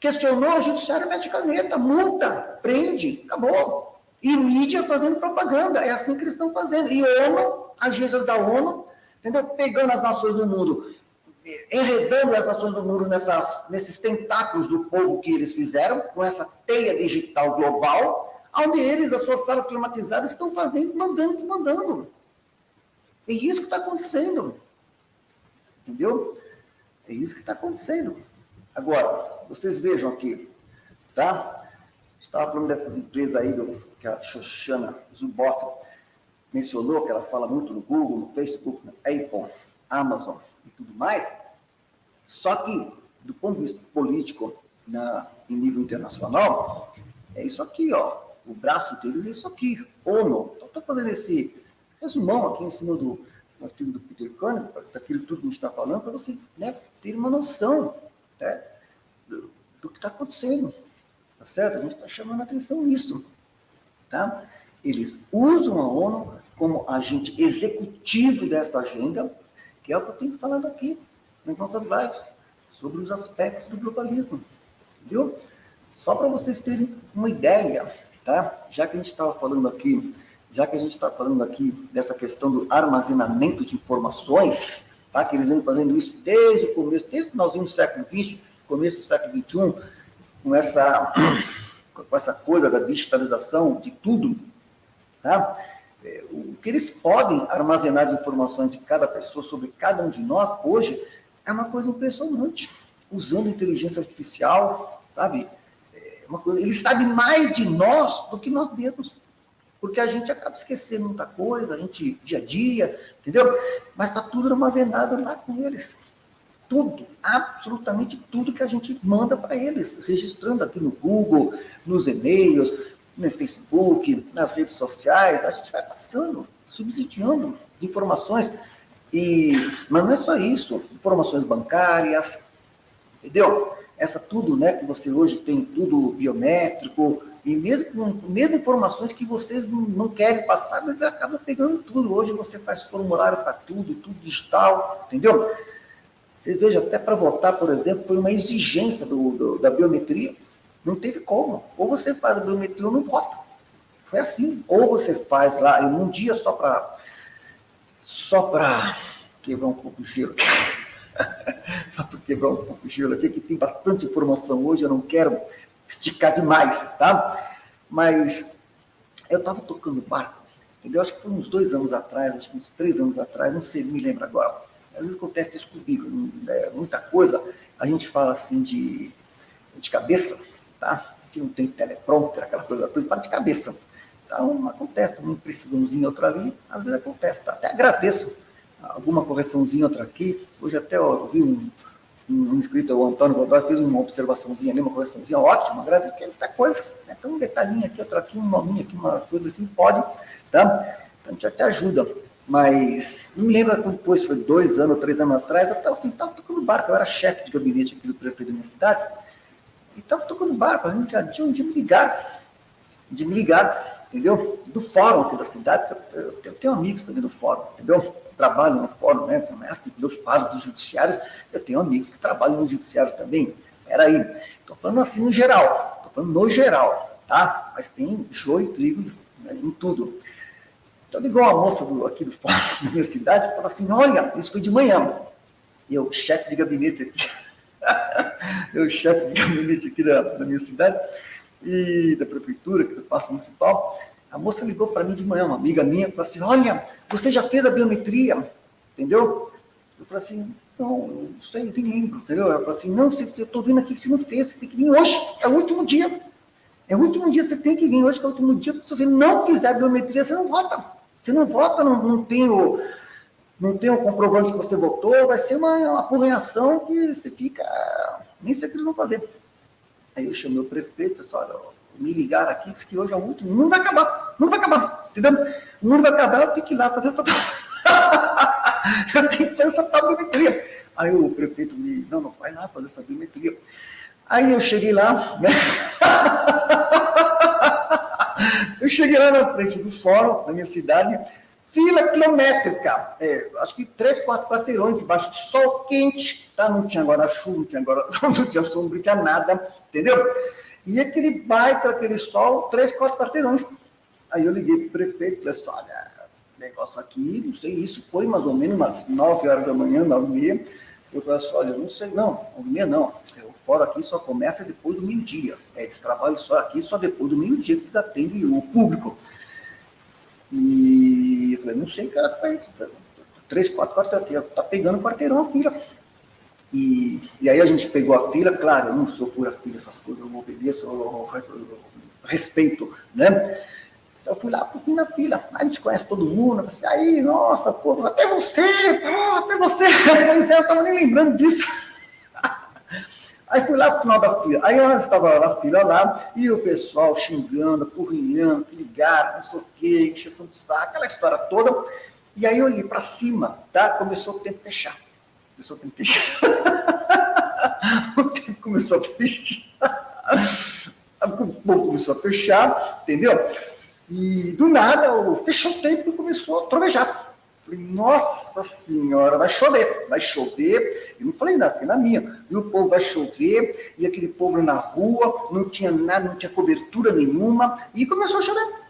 Questionou o judiciário, mete caneta, multa, prende, acabou. E mídia fazendo propaganda, é assim que eles estão fazendo. E ONU, agências da ONU, entendeu? Pegando as nações do mundo, enredando as nações do mundo nesses tentáculos do povo que eles fizeram, com essa teia digital global, onde eles, as suas salas climatizadas, estão fazendo, mandando e desmandando. É isso que está acontecendo. Entendeu? É isso que está acontecendo. Agora, vocês vejam aqui, tá? Estava falando dessas empresas aí, que a Shoshana Zuboff mencionou, que ela fala muito no Google, no Facebook, na Apple, Amazon e tudo mais. Só que, do ponto de vista político, em nível internacional, é isso aqui, ó. O braço deles é isso aqui, ONU. Então, estou fazendo esse resumão aqui em cima do artigo do Peter Kahneman, daquilo tudo que a gente está falando, para vocês, né, terem uma noção, né, do que está acontecendo. Tá certo? A gente está chamando a atenção nisso. Tá? Eles usam a ONU como agente executivo desta agenda, que é o que eu tenho falado aqui nas nossas lives, sobre os aspectos do globalismo. Entendeu? Só para vocês terem uma ideia, tá? Já que a gente estava falando aqui dessa questão do armazenamento de informações, tá? Que eles vêm fazendo isso desde o começo, desde o finalzinho do século XX, começo do século XXI, com essa coisa da digitalização de tudo, tá? O que eles podem armazenar de informações de cada pessoa, sobre cada um de nós, hoje, é uma coisa impressionante. Usando inteligência artificial, sabe? Eles sabem mais de nós do que nós mesmos. Porque a gente acaba esquecendo muita coisa, a gente, dia a dia, entendeu? Mas está tudo armazenado lá com eles. Tudo, absolutamente tudo que a gente manda para eles, registrando aqui no Google, nos e-mails, no Facebook, nas redes sociais, a gente vai passando, subsidiando de informações, mas não é só isso, informações bancárias, entendeu? Essa tudo, né, que você hoje tem tudo biométrico, e mesmo informações que vocês não querem passar, mas você acaba pegando tudo. Hoje você faz formulário para tudo digital, entendeu? Vocês vejam, até para votar, por exemplo, foi uma exigência da biometria. Não teve como. Ou você faz a biometria ou não vota. Foi assim. Ou você faz lá em um dia só para quebrar um pouco o gelo. Só para quebrar um pouco o gelo aqui, que tem bastante informação hoje, eu não quero esticar demais, tá? Mas eu estava tocando barco, entendeu? Acho que foi uns 2 anos atrás, acho que uns 3 anos atrás, não sei, não me lembro agora. Às vezes acontece isso comigo, muita coisa, a gente fala assim de cabeça, tá? Que não tem teleprompter, aquela coisa toda, fala de cabeça. Então, acontece, uma imprecisãozinha, outra ali, às vezes acontece, tá? Até agradeço alguma correçãozinha, outra aqui. Hoje até eu vi um inscrito, o Antônio Godoy, fez uma observaçãozinha ali, uma correçãozinha ótima, agradeço, porque muita coisa, né? Então um detalhinho aqui, outra aqui, um nominho aqui, uma coisa assim, pode, tá? Então a gente até ajuda. Mas não me lembro quando foi, se foi 2 anos, 3 anos atrás, eu estava assim, tocando barco, eu era chefe de gabinete aqui do prefeito da minha cidade, e estava tocando barco, a gente já tinha de me ligar, entendeu? Do fórum aqui da cidade, eu tenho amigos também do fórum, entendeu? Trabalho no fórum, né? Eu falo dos judiciários, eu tenho amigos que trabalham no judiciário também. Peraí, estou falando assim no geral, tá? Mas tem joio e trigo, né, em tudo. Então ligou uma moça aqui do fórum da minha cidade e falou assim, olha, isso foi de manhã. Eu, chefe de gabinete aqui, da minha cidade, e da prefeitura, que é do Paço Municipal, a moça ligou para mim de manhã, uma amiga minha, falou assim, olha, você já fez a biometria, entendeu? Eu falei assim, não sei, eu nem lembro, entendeu? Ela falou assim, não, eu estou vindo aqui que você não fez, você tem que vir hoje, é o último dia. É o último dia, você tem que vir hoje, que é o último dia, porque se você não fizer a biometria, você não vota. Você não vota, não tem o comprovante que você votou, vai ser uma apurrenhação que você fica, nem sei o que eles vão fazer. Aí eu chamei o prefeito, pessoal, me ligaram aqui, disse que hoje é o último, não vai acabar, entendeu? Não vai acabar, eu tenho que ir lá fazer essa eu tenho que fazer essa biometria. Aí o prefeito não vai lá fazer essa biometria. Aí eu cheguei lá, né? Eu cheguei lá na frente do fórum da minha cidade, fila quilométrica, acho que 3, 4 quarteirões debaixo de sol quente, tá? Não tinha agora chuva, não tinha sombra, não tinha nada, entendeu? E aquele baita, aquele sol, 3, 4 quarteirões. Aí eu liguei pro prefeito, falei assim, olha, negócio aqui, não sei, isso foi mais ou menos umas 9 horas da manhã, 9h30. Eu falei assim, olha, eu não sei não, 1h30 não. O fórum aqui só começa depois do meio-dia. Eles trabalham só aqui, só depois do meio-dia que eles atendem o público. E eu falei, não sei, cara, 3, 4 quarteirão, tá pegando quarteirão a fila. E aí a gente pegou a fila, claro, eu não sou fura-fila, essas coisas, eu obedeço, eu respeito, né? Então eu fui lá pro fim da fila, aí a gente conhece todo mundo, eu falei, aí, nossa, pô, até você, eu não tava nem lembrando disso. Aí fui lá pro final da fila, aí nós estava na fila lá, e o pessoal xingando, apurrinhando, ligaram, não sei o quê, encheção de saco, aquela história toda, e aí eu olhei para cima, tá? Começou o tempo fechar. O tempo começou a fechar. O povo começou a fechar, entendeu? E do nada, fechou o tempo e começou a trovejar. Falei, nossa senhora, vai chover. Eu não falei nada, fiquei na minha. E o povo vai chover, e aquele povo na rua, não tinha nada, não tinha cobertura nenhuma, e começou a chover,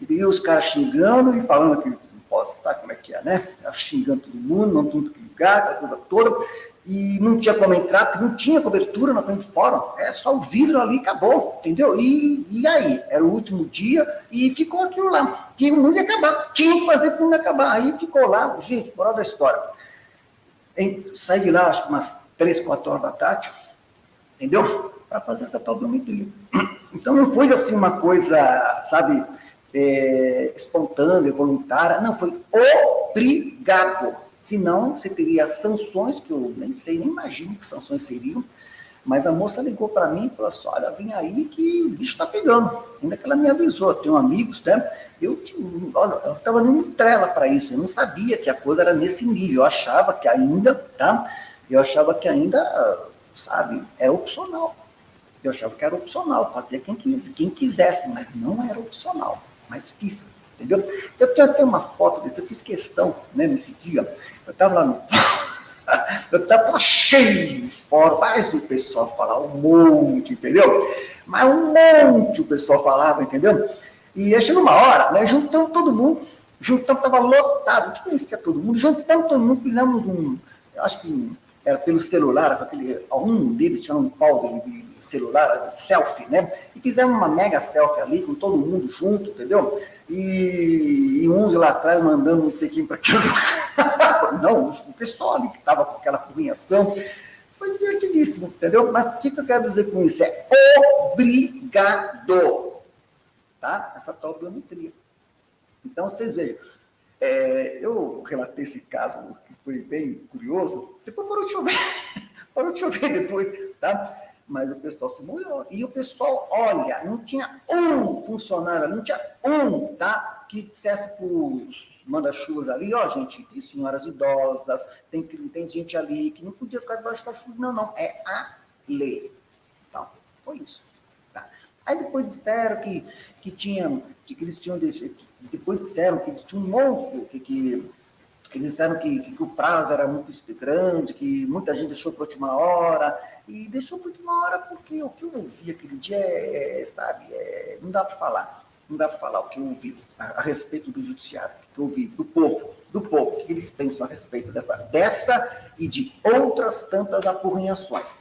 e os caras xingando e falando que não pode estar, como é que é, né? Xingando todo mundo, não tudo que lugar, aquela coisa toda. E não tinha como entrar, porque não tinha cobertura na frente de fora, é só o vidro ali, acabou, entendeu? E aí, era o último dia, e ficou aquilo lá, que não ia acabar, tinha que fazer para não ia acabar, aí ficou lá, gente, moral da história. Saí de lá, acho que umas 3, 4 horas da tarde, entendeu? Para fazer essa tal biometria. Então não foi assim uma coisa, sabe, espontânea, voluntária, não, foi obrigado. Senão, você teria sanções, que eu nem sei, nem imagino que sanções seriam, mas a moça ligou para mim e falou assim, olha, vem aí que o bicho está pegando. Ainda que ela me avisou, eu tenho amigos, né? Eu estava nem trela para isso, eu não sabia que a coisa era nesse nível, eu achava que ainda, tá? Sabe, era opcional. Eu achava que era opcional, fazia quem quisesse, mas não era opcional, mas fiz. Entendeu? Eu tenho até uma foto disso, eu fiz questão, né, nesse dia, eu estava lá no... eu estava cheio de fora, mas o pessoal falava um monte, entendeu? Mas um monte o pessoal falava, entendeu? E aí chegou uma hora, né, juntamos todo mundo, estava lotado, a gente conhecia todo mundo, juntamos todo mundo, fizemos eu acho que era pelo celular, um deles tinha um pau de celular, de selfie, né? E fizemos uma mega selfie ali, com todo mundo junto, entendeu? E uns lá atrás mandando não sei quem para aquele lugar. Não, o pessoal ali que estava com aquela apurrinhação. Foi divertidíssimo, entendeu? Mas o que eu quero dizer com isso? É obrigado, tá? Essa tal biometria. Então, vocês vejam, eu relatei esse caso que foi bem curioso, depois parou de chover depois, tá? Mas o pessoal se molhou. E o pessoal, olha, não tinha um funcionário, não tinha um, tá? Que dissesse para os manda-chuvas ali, ó, gente, tem senhoras idosas, tem gente ali que não podia ficar debaixo da chuva. Não, é a lei. Então, foi isso. Tá? Aí depois disseram que eles tinham depois disseram que eles tinham um monte, que eles disseram que o prazo era muito grande, que muita gente deixou para a última hora, e deixou para a última hora porque o que eu ouvi aquele dia, sabe, não dá para falar o que eu ouvi a respeito do judiciário, que eu ouvi do povo, o que eles pensam a respeito dessa e de outras tantas apurrinhações.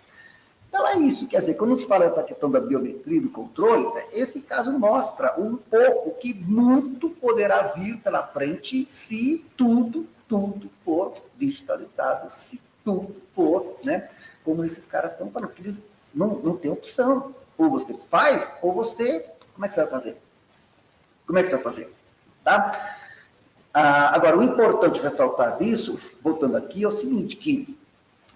Então é isso, quer dizer, quando a gente fala essa questão da biometria, do controle, esse caso mostra um pouco que muito poderá vir pela frente se tudo for digitalizado, se tudo for, né, como esses caras estão falando, porque eles não tem opção. Ou você faz, ou você... Como é que você vai fazer? Tá? Agora, o importante ressaltar disso, voltando aqui, é o seguinte, que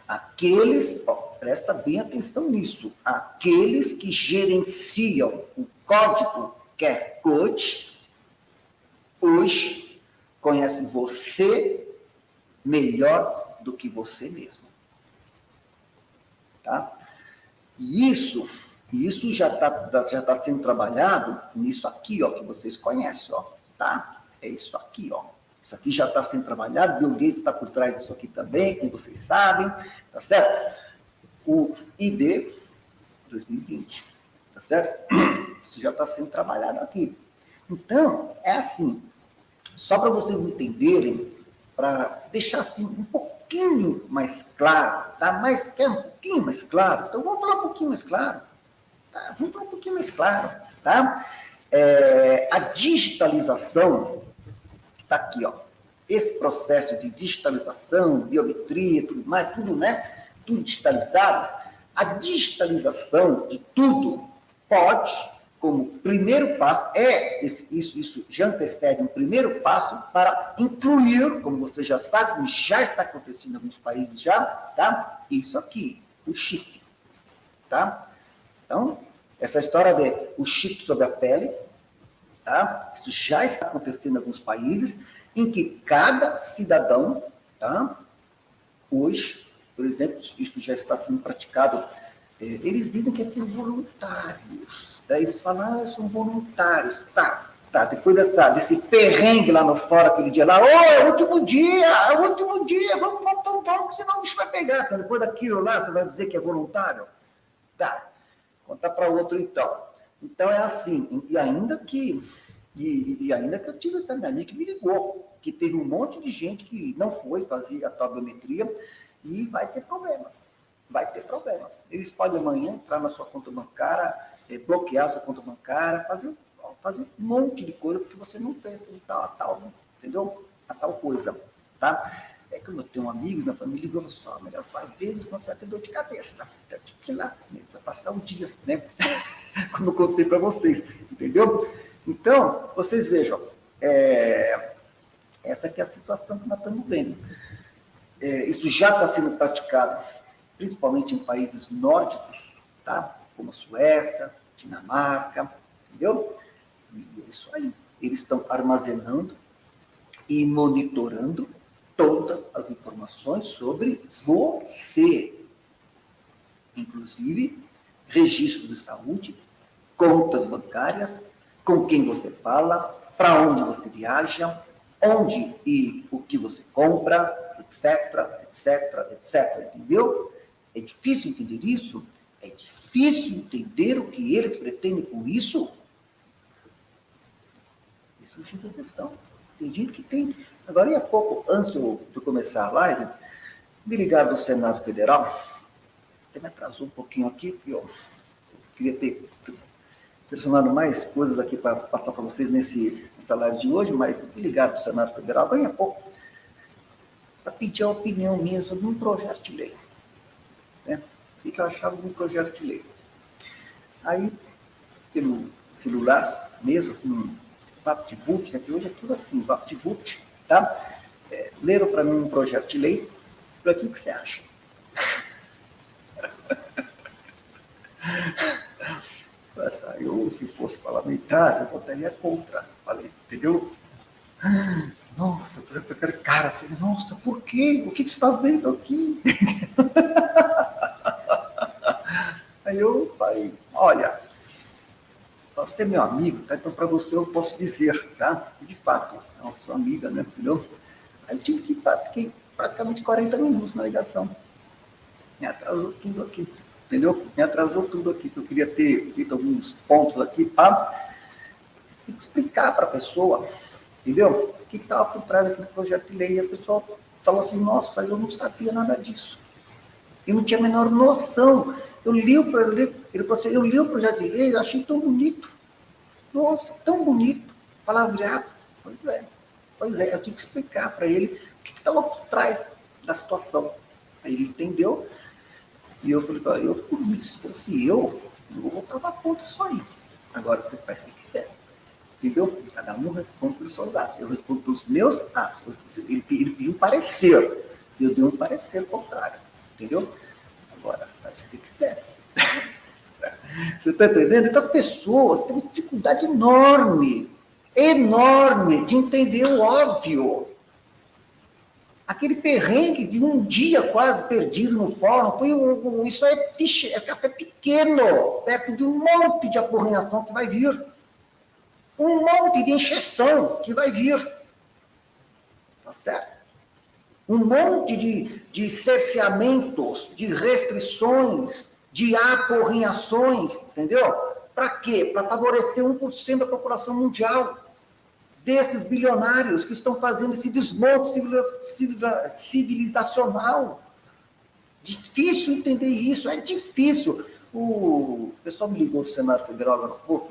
aqueles... presta bem atenção nisso. Aqueles que gerenciam o código QR Code, hoje, conhecem você melhor do que você mesmo. Tá? E isso já tá sendo trabalhado nisso aqui, ó, que vocês conhecem, ó, tá? É isso aqui, ó. Isso aqui já está sendo trabalhado, Bill Gates está por trás disso aqui também, como vocês sabem, tá certo? O ID 2020, tá certo? Isso já está sendo trabalhado aqui. Então, é assim, só para vocês entenderem para deixar assim um pouquinho mais claro, tá? Quer um pouquinho mais claro? Então vamos falar um pouquinho mais claro, tá? Vamos falar um pouquinho mais claro, tá? A digitalização está aqui, ó. Esse processo de digitalização, biometria, tudo mais, tudo, né? Tudo digitalizado. A digitalização de tudo pode, como primeiro passo, isso já antecede um primeiro passo para incluir, como você já sabe, já está acontecendo em alguns países já, tá? Isso aqui, o chip, tá? Então, essa história de o chip sobre a pele, tá? Isso já está acontecendo em alguns países, em que cada cidadão, tá? Hoje, por exemplo, isso já está sendo praticado, eles dizem que é por voluntários, daí eles falam, são voluntários, tá, depois desse perrengue lá no fora, aquele dia lá, é o último dia, vamos, senão o bicho vai pegar, então, depois daquilo lá, você vai dizer que é voluntário? Tá, conta para outro então. Então é assim, e ainda que eu tive essa minha amiga que me ligou, que teve um monte de gente que não foi fazer a tal biometria e vai ter problema. Eles podem amanhã entrar na sua conta bancária, bloquear sua conta bancária, fazer um monte de coisa porque você não fez entendeu? A tal coisa, tá? É que eu tenho um amigo na família ligou só, melhor fazer, eles não vai ter dor de cabeça. Eu tive que ir lá, vai passar um dia, né? Como eu contei para vocês, entendeu? Então, vocês vejam, essa aqui é a situação que nós estamos vendo. Isso já está sendo praticado, principalmente em países nórdicos, tá? Como a Suécia, Dinamarca, entendeu? E é isso aí. Eles estão armazenando e monitorando todas as informações sobre você, inclusive registro de saúde, contas bancárias, com quem você fala, para onde você viaja, onde e o que você compra, etc, entendeu? É difícil entender isso? É difícil entender o que eles pretendem com isso? Isso é uma questão. Tem gente que tem... Agora, há pouco, antes de começar a live, me ligaram do Senado Federal, até me atrasou um pouquinho aqui, porque eu queria ter selecionado mais coisas aqui para passar para vocês nessa live de hoje, mas me ligaram do Senado Federal, agora há pouco, para pedir a opinião minha sobre um projeto de lei. Né? O que eu achava de um projeto de lei. Aí, pelo celular mesmo, assim, um VaptVupt, né, que hoje é tudo assim, VaptVupt, tá? Leram para mim um projeto de lei, para que você acha? Eu, se fosse parlamentar, eu votaria contra, falei, entendeu? Nossa, cara, assim, nossa, por quê? O que você está vendo aqui? Aí eu falei, olha, você é meu amigo, tá? Então para você eu posso dizer, tá? De fato, eu sou amiga, né, entendeu? Aí eu tive que fiquei praticamente 40 minutos na ligação. Me atrasou tudo aqui, entendeu? Me atrasou tudo aqui, que eu queria ter feito alguns pontos aqui, tá? Tem que explicar para a pessoa, entendeu? O que estava por trás daquele projeto de lei. E a pessoa falou assim, nossa, eu não sabia nada disso. Eu não tinha a menor noção. Eu li o projeto, ele falou assim, eu li o projeto de lei, eu achei tão bonito. Nossa, tão bonito, palavreado. Pois é, eu tive que explicar para ele o que estava por trás da situação. Aí ele entendeu, e eu falei, eu por isso, se fosse eu votava contra isso aí. Agora você faz se quiser. Entendeu? Cada um responde pelos seus atos. Eu respondo pelos meus atos. Ele pediu um parecer. Eu dei um parecer contrário. Entendeu? Agora, faz o que você quiser. Você está entendendo? Então as pessoas têm uma dificuldade enorme de entender o óbvio. Aquele perrengue de um dia quase perdido no fórum, isso é café pequeno, perto de um monte de aporreação que vai vir. Um monte de encheção que vai vir. Tá certo? Um monte de cerceamentos, de restrições, de aporrinhações, entendeu? Para quê? Para favorecer 1% da população mundial. desses bilionários que estão fazendo esse desmonte civilizacional. Difícil entender isso, é difícil. O pessoal me ligou do Senado Federal agora há pouco,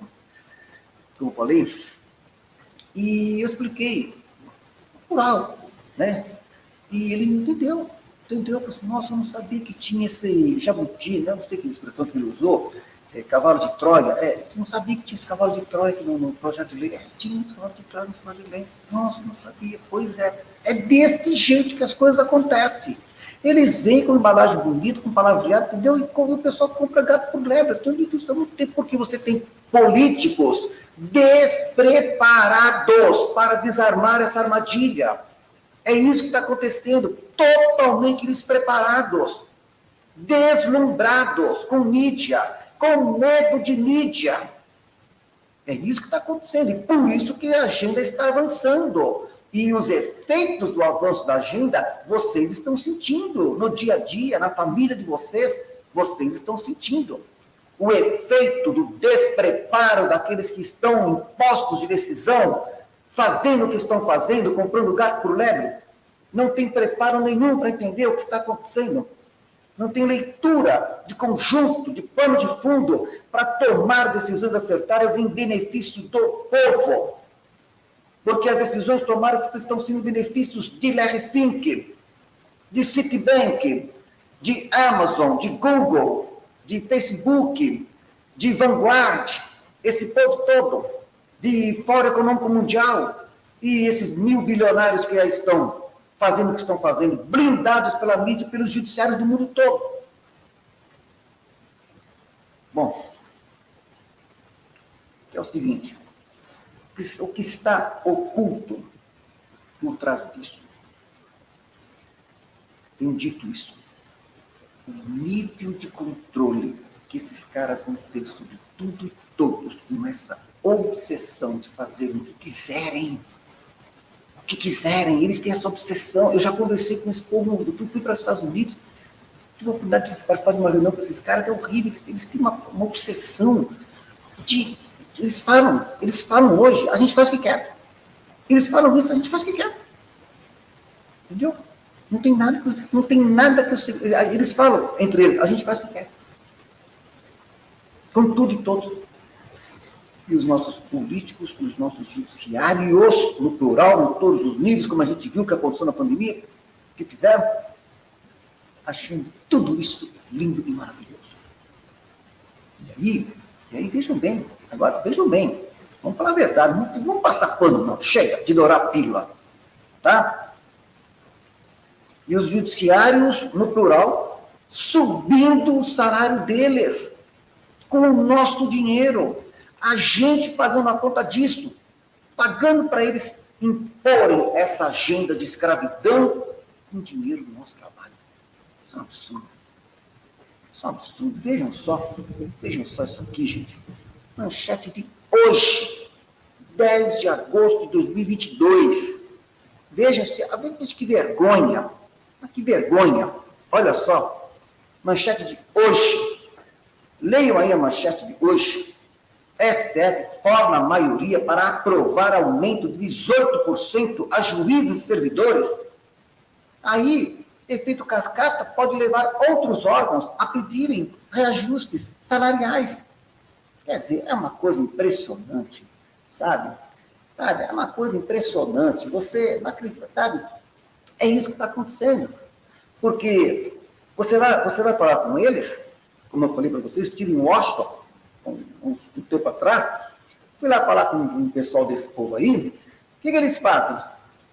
como eu falei, e eu expliquei por alto, né? E ele entendeu, falou assim, nossa, eu não sabia que tinha esse jabuti, né? Não sei que expressão que ele usou, cavalo de Troia, não sabia que tinha esse cavalo de Troia aqui no projeto de lei. Tinha esse cavalo de Troia no projeto de lei. Nossa, não sabia. Pois é desse jeito que as coisas acontecem. Eles vêm com embalagem bonita, com palavreado, entendeu? E o pessoal compra gato por lebre. Então, isso não tem, porque você tem políticos despreparados para desarmar essa armadilha. É isso que está acontecendo. Totalmente despreparados. Deslumbrados com mídia, com medo de mídia. É isso que está acontecendo. E por isso que a agenda está avançando. E os efeitos do avanço da agenda, vocês estão sentindo. No dia a dia, na família de vocês, vocês estão sentindo. O efeito do despreparo daqueles que estão em postos de decisão, fazendo o que estão fazendo, comprando gato por lebre, não tem preparo nenhum para entender o que está acontecendo. Não tem leitura de conjunto, de pano de fundo, para tomar decisões acertadas em benefício do povo. Porque as decisões tomadas estão sendo benefícios de Larry Fink, de Citibank, de Amazon, de Google, de Facebook, de Vanguard, esse povo todo, de Fórum Econômico Mundial, e esses 1.000 bilionários que já estão fazendo o que estão fazendo, blindados pela mídia e pelos judiciários do mundo todo. Bom, é o seguinte, o que está oculto por trás disso? Tenho dito isso. O nível de controle que esses caras vão ter sobre tudo e todos, com essa obsessão de fazer o que quiserem. O que quiserem, eles têm essa obsessão. Eu já conversei com esse povo, eu fui para os Estados Unidos, tive a oportunidade de participar de uma reunião com esses caras, é horrível, eles têm uma obsessão de... Eles falam hoje, a gente faz o que quer. Eles falam isso, a gente faz o que quer. Entendeu? Não tem nada que eu sei. Eles falam entre eles, a gente faz o que quer. Com tudo e todos. E os nossos políticos, os nossos judiciários, no plural, em todos os níveis, como a gente viu que aconteceu na pandemia, que fizeram, achando tudo isso lindo e maravilhoso. E aí vejam bem, agora vejam bem, vamos falar a verdade, não vamos passar pano, não, chega de dourar a pílula, tá? E os judiciários, no plural, subindo o salário deles, com o nosso dinheiro, a gente pagando a conta disso, pagando para eles imporem essa agenda de escravidão com dinheiro do nosso trabalho. Isso é um absurdo. Isso é um absurdo. Vejam só isso aqui, gente. Manchete de hoje, 10 de agosto de 2022. Vejam, que vergonha. Que vergonha. Olha só. Manchete de hoje. Leiam aí a manchete de hoje. STF forma a maioria para aprovar aumento de 18% a juízes e servidores. Aí, efeito cascata pode levar outros órgãos a pedirem reajustes salariais. Quer dizer, é uma coisa impressionante, sabe? É uma coisa impressionante. Você não acredita, sabe? É isso que está acontecendo. Porque você vai falar com eles, como eu falei para vocês, estive em Washington, um tempo atrás, fui lá falar com um pessoal desse povo aí, o que eles fazem?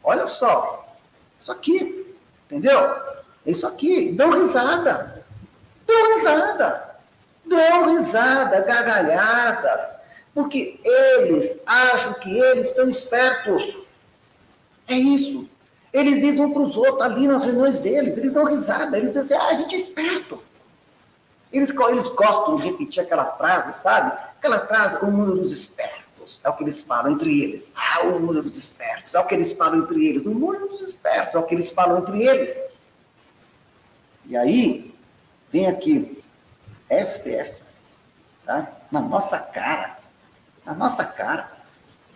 Olha só, isso aqui, entendeu? É isso aqui, dão risada, gargalhadas, porque eles acham que eles são espertos. É isso. Eles dizem um para os outros ali nas reuniões deles, eles dão risada, eles dizem assim, a gente é esperto. Eles gostam de repetir aquela frase, sabe? Aquela frase, o mundo dos espertos. É o que eles falam entre eles. O mundo dos espertos. É o que eles falam entre eles. O mundo dos espertos. É o que eles falam entre eles. E aí, vem aqui, STF, tá? Na nossa cara.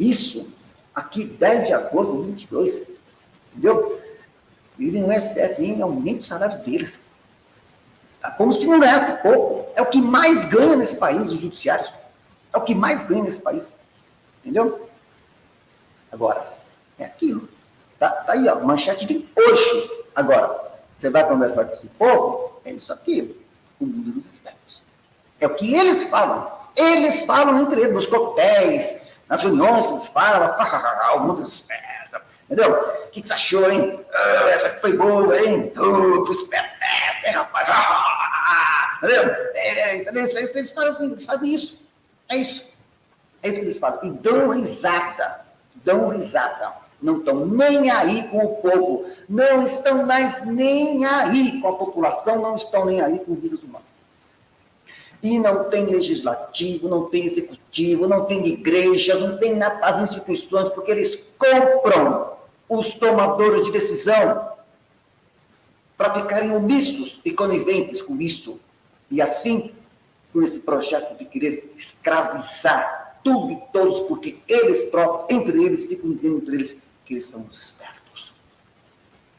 Isso, aqui, 10 de agosto de 22, entendeu? Ele no STF nem aumenta o salário deles. Como se não ganhasse pouco. É o que mais ganha nesse país, os judiciários. É o que mais ganha nesse país. Entendeu? Agora, é aquilo. Tá aí, ó, manchete de hoje. Agora, você vai conversar com esse povo, é isso aqui. O mundo dos espertos. É o que eles falam. Eles falam entre eles, nos coquetéis, nas reuniões que eles falam, o mundo dos espertos. Entendeu? O que você achou, hein? Essa aqui foi boa, hein? Foi esperto essa, hein, rapaz? Entendeu? Entendeu? Eles fazem isso. É isso. É isso que eles fazem. E dão risada. Dão risada. Não estão nem aí com o povo. Não estão mais nem aí com a população. Não estão nem aí com vidas humanas. E não tem legislativo, não tem executivo, não tem igreja, não tem as instituições, porque eles compram os tomadores de decisão para ficarem omissos e coniventes com isso. E assim, com esse projeto de querer escravizar tudo e todos, porque eles próprios, entre eles, ficam dizendo entre eles que eles são os espertos.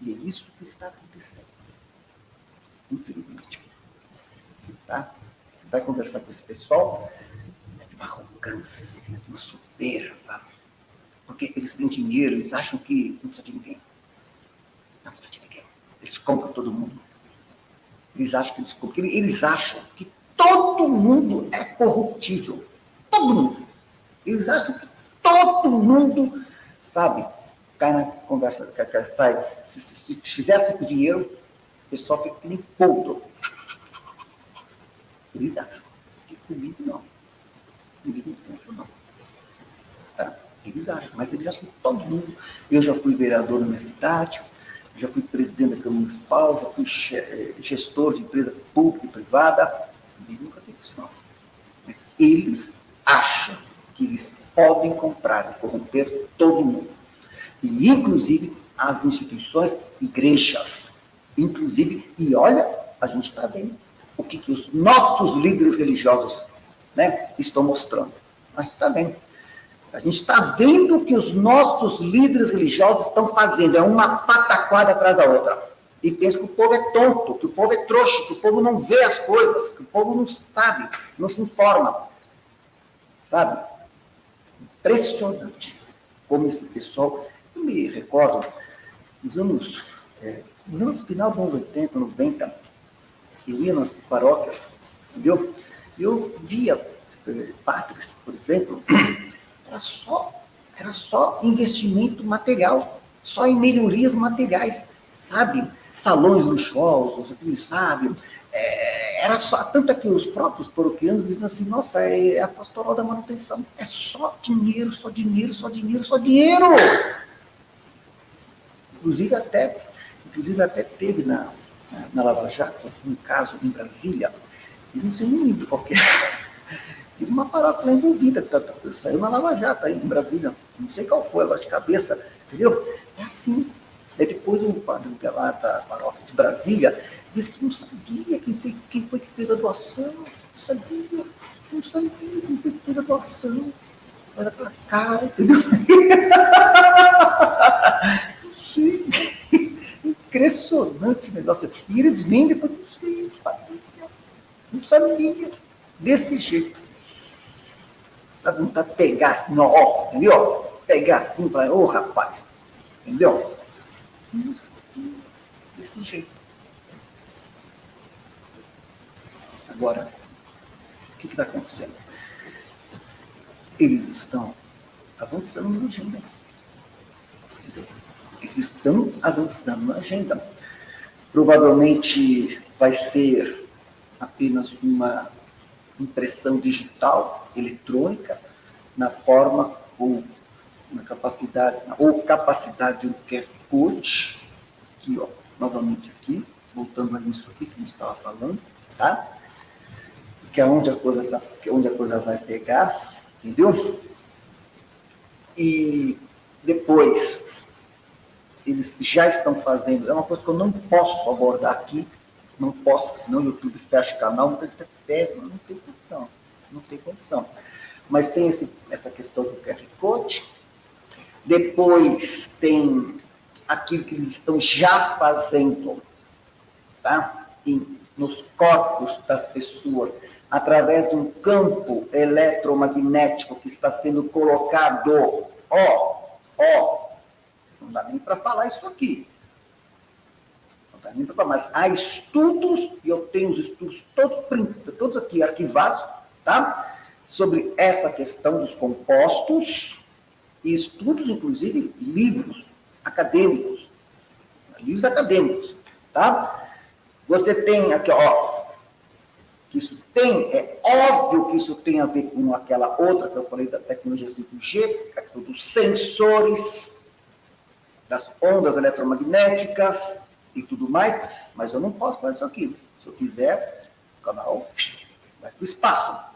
E é isso que está acontecendo. Infelizmente. Tá? Você vai conversar com esse pessoal, é de uma arrogância, de uma soberba. Porque eles têm dinheiro, eles acham que não precisa de ninguém. Não precisa de ninguém. Eles compram todo mundo. Eles acham que eles compram. Eles acham que todo mundo é corruptível. Todo mundo. Eles acham que todo mundo, sabe, cai na conversa, sai. Se fizesse com dinheiro, o pessoal fica nem podre. Eles acham que comigo não. Comigo não pensa não. Tá? Eles acham, mas eles acham que todo mundo. Eu já fui vereador na minha cidade, já fui presidente da Câmara Municipal, já fui gestor de empresa pública e privada. Comigo nunca teve isso não. Mas eles acham que eles podem comprar e corromper todo mundo. E, inclusive, as instituições, igrejas. Inclusive, e olha, a gente está vendo o que os nossos líderes religiosos, né, estão mostrando. Mas está vendo. A gente está vendo o que os nossos líderes religiosos estão fazendo. É uma pataquada atrás da outra. E pensa que o povo é tonto, que o povo é trouxa, que o povo não vê as coisas, que o povo não sabe, não se informa. Sabe? Impressionante como esse pessoal... Eu me recordo, no final dos anos 80, 90, eu ia nas paróquias, entendeu? Eu via padres, por exemplo, era só investimento material, só em melhorias materiais, sabe? Salões luxuosos, sabe? Era só, tanto é que os próprios paroquianos dizem assim, nossa, é a pastoral da manutenção, é só dinheiro, só dinheiro, só dinheiro, só dinheiro! Inclusive até teve na Lava Jato um caso em Brasília, e não sei nem lembro qual que é. Teve uma paróquia lá envolvida, saiu na Lava Jato aí em Brasília, não sei qual foi, agora de cabeça, entendeu? É assim. Aí depois um padre lá da paróquia de Brasília disse que não sabia quem foi que fez a doação, não sabia quem foi que fez a doação. Olha aquela cara, entendeu? Sim. Impressionante o negócio. E eles vêm depois, não sabia, desse jeito. Dá vontade de pegar assim, ó, entendeu? Pegar assim e falar, ô rapaz, entendeu? Não sabia, desse jeito. Agora, o que está acontecendo? Eles estão avançando na agenda. Eles estão avançando na agenda. Provavelmente vai ser apenas uma impressão digital, eletrônica, na forma ou na capacidade, ou capacidade de um QR Code, aqui, ó, novamente aqui, voltando a isso aqui que a gente estava falando, tá? Que é onde a coisa vai pegar, entendeu? E depois eles já estão fazendo, é uma coisa que eu não posso abordar aqui, não posso, senão o YouTube fecha o canal, muita gente pede, não tem condição. Mas tem essa questão do QR Code, Depois tem aquilo que eles estão já fazendo, tá? Nos corpos das pessoas, através de um campo eletromagnético que está sendo colocado. Não dá nem para falar isso aqui. Não dá nem para falar, mas há estudos, e eu tenho os estudos todos aqui arquivados, tá? Sobre essa questão dos compostos, e estudos, inclusive, livros acadêmicos, tá? Você tem aqui, que isso tem, é óbvio que isso tem a ver com aquela outra que eu falei da tecnologia 5G, a questão dos sensores, das ondas eletromagnéticas e tudo mais, mas eu não posso fazer isso aqui. Se eu quiser, o canal vai para o espaço.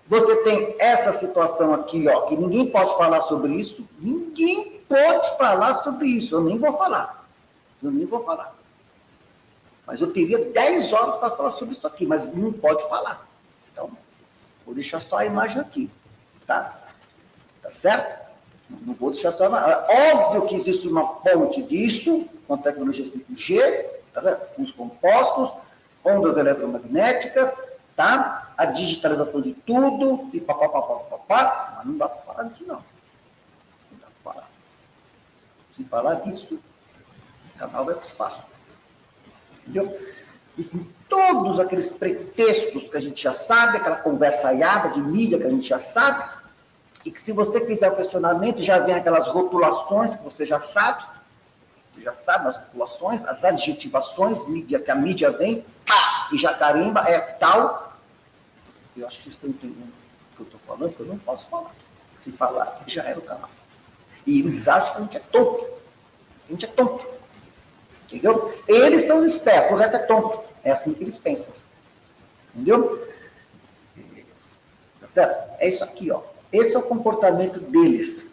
Você tem essa situação aqui, que ninguém pode falar sobre isso, ninguém pode falar sobre isso, eu nem vou falar. Mas eu teria 10 horas para falar sobre isso aqui, mas não pode falar. Então, vou deixar só a imagem aqui, tá? Tá certo? Não vou deixar só a imagem. Óbvio que existe uma ponte disso, com a tecnologia 5G, tá certo? Com os compostos, ondas eletromagnéticas, tá? A digitalização de tudo, e papapá, mas não dá para falar disso, não. Não dá para falar. Se falar disso, o canal vai para o espaço. Entendeu? E com todos aqueles pretextos que a gente já sabe, aquela conversaiada de mídia que a gente já sabe, e que se você fizer o questionamento, já vem aquelas rotulações que você já sabe as rotulações, as adjetivações, que a mídia vem, e já carimba, é tal. Eu acho que vocês estão entendendo o que eu estou falando, que eu não posso falar. Se falar, já era o canal. E eles acham que a gente é tonto. A gente é tonto. Entendeu? Eles são espertos, o resto é tonto. É assim que eles pensam. Entendeu? Tá certo? É isso aqui, Esse é o comportamento deles.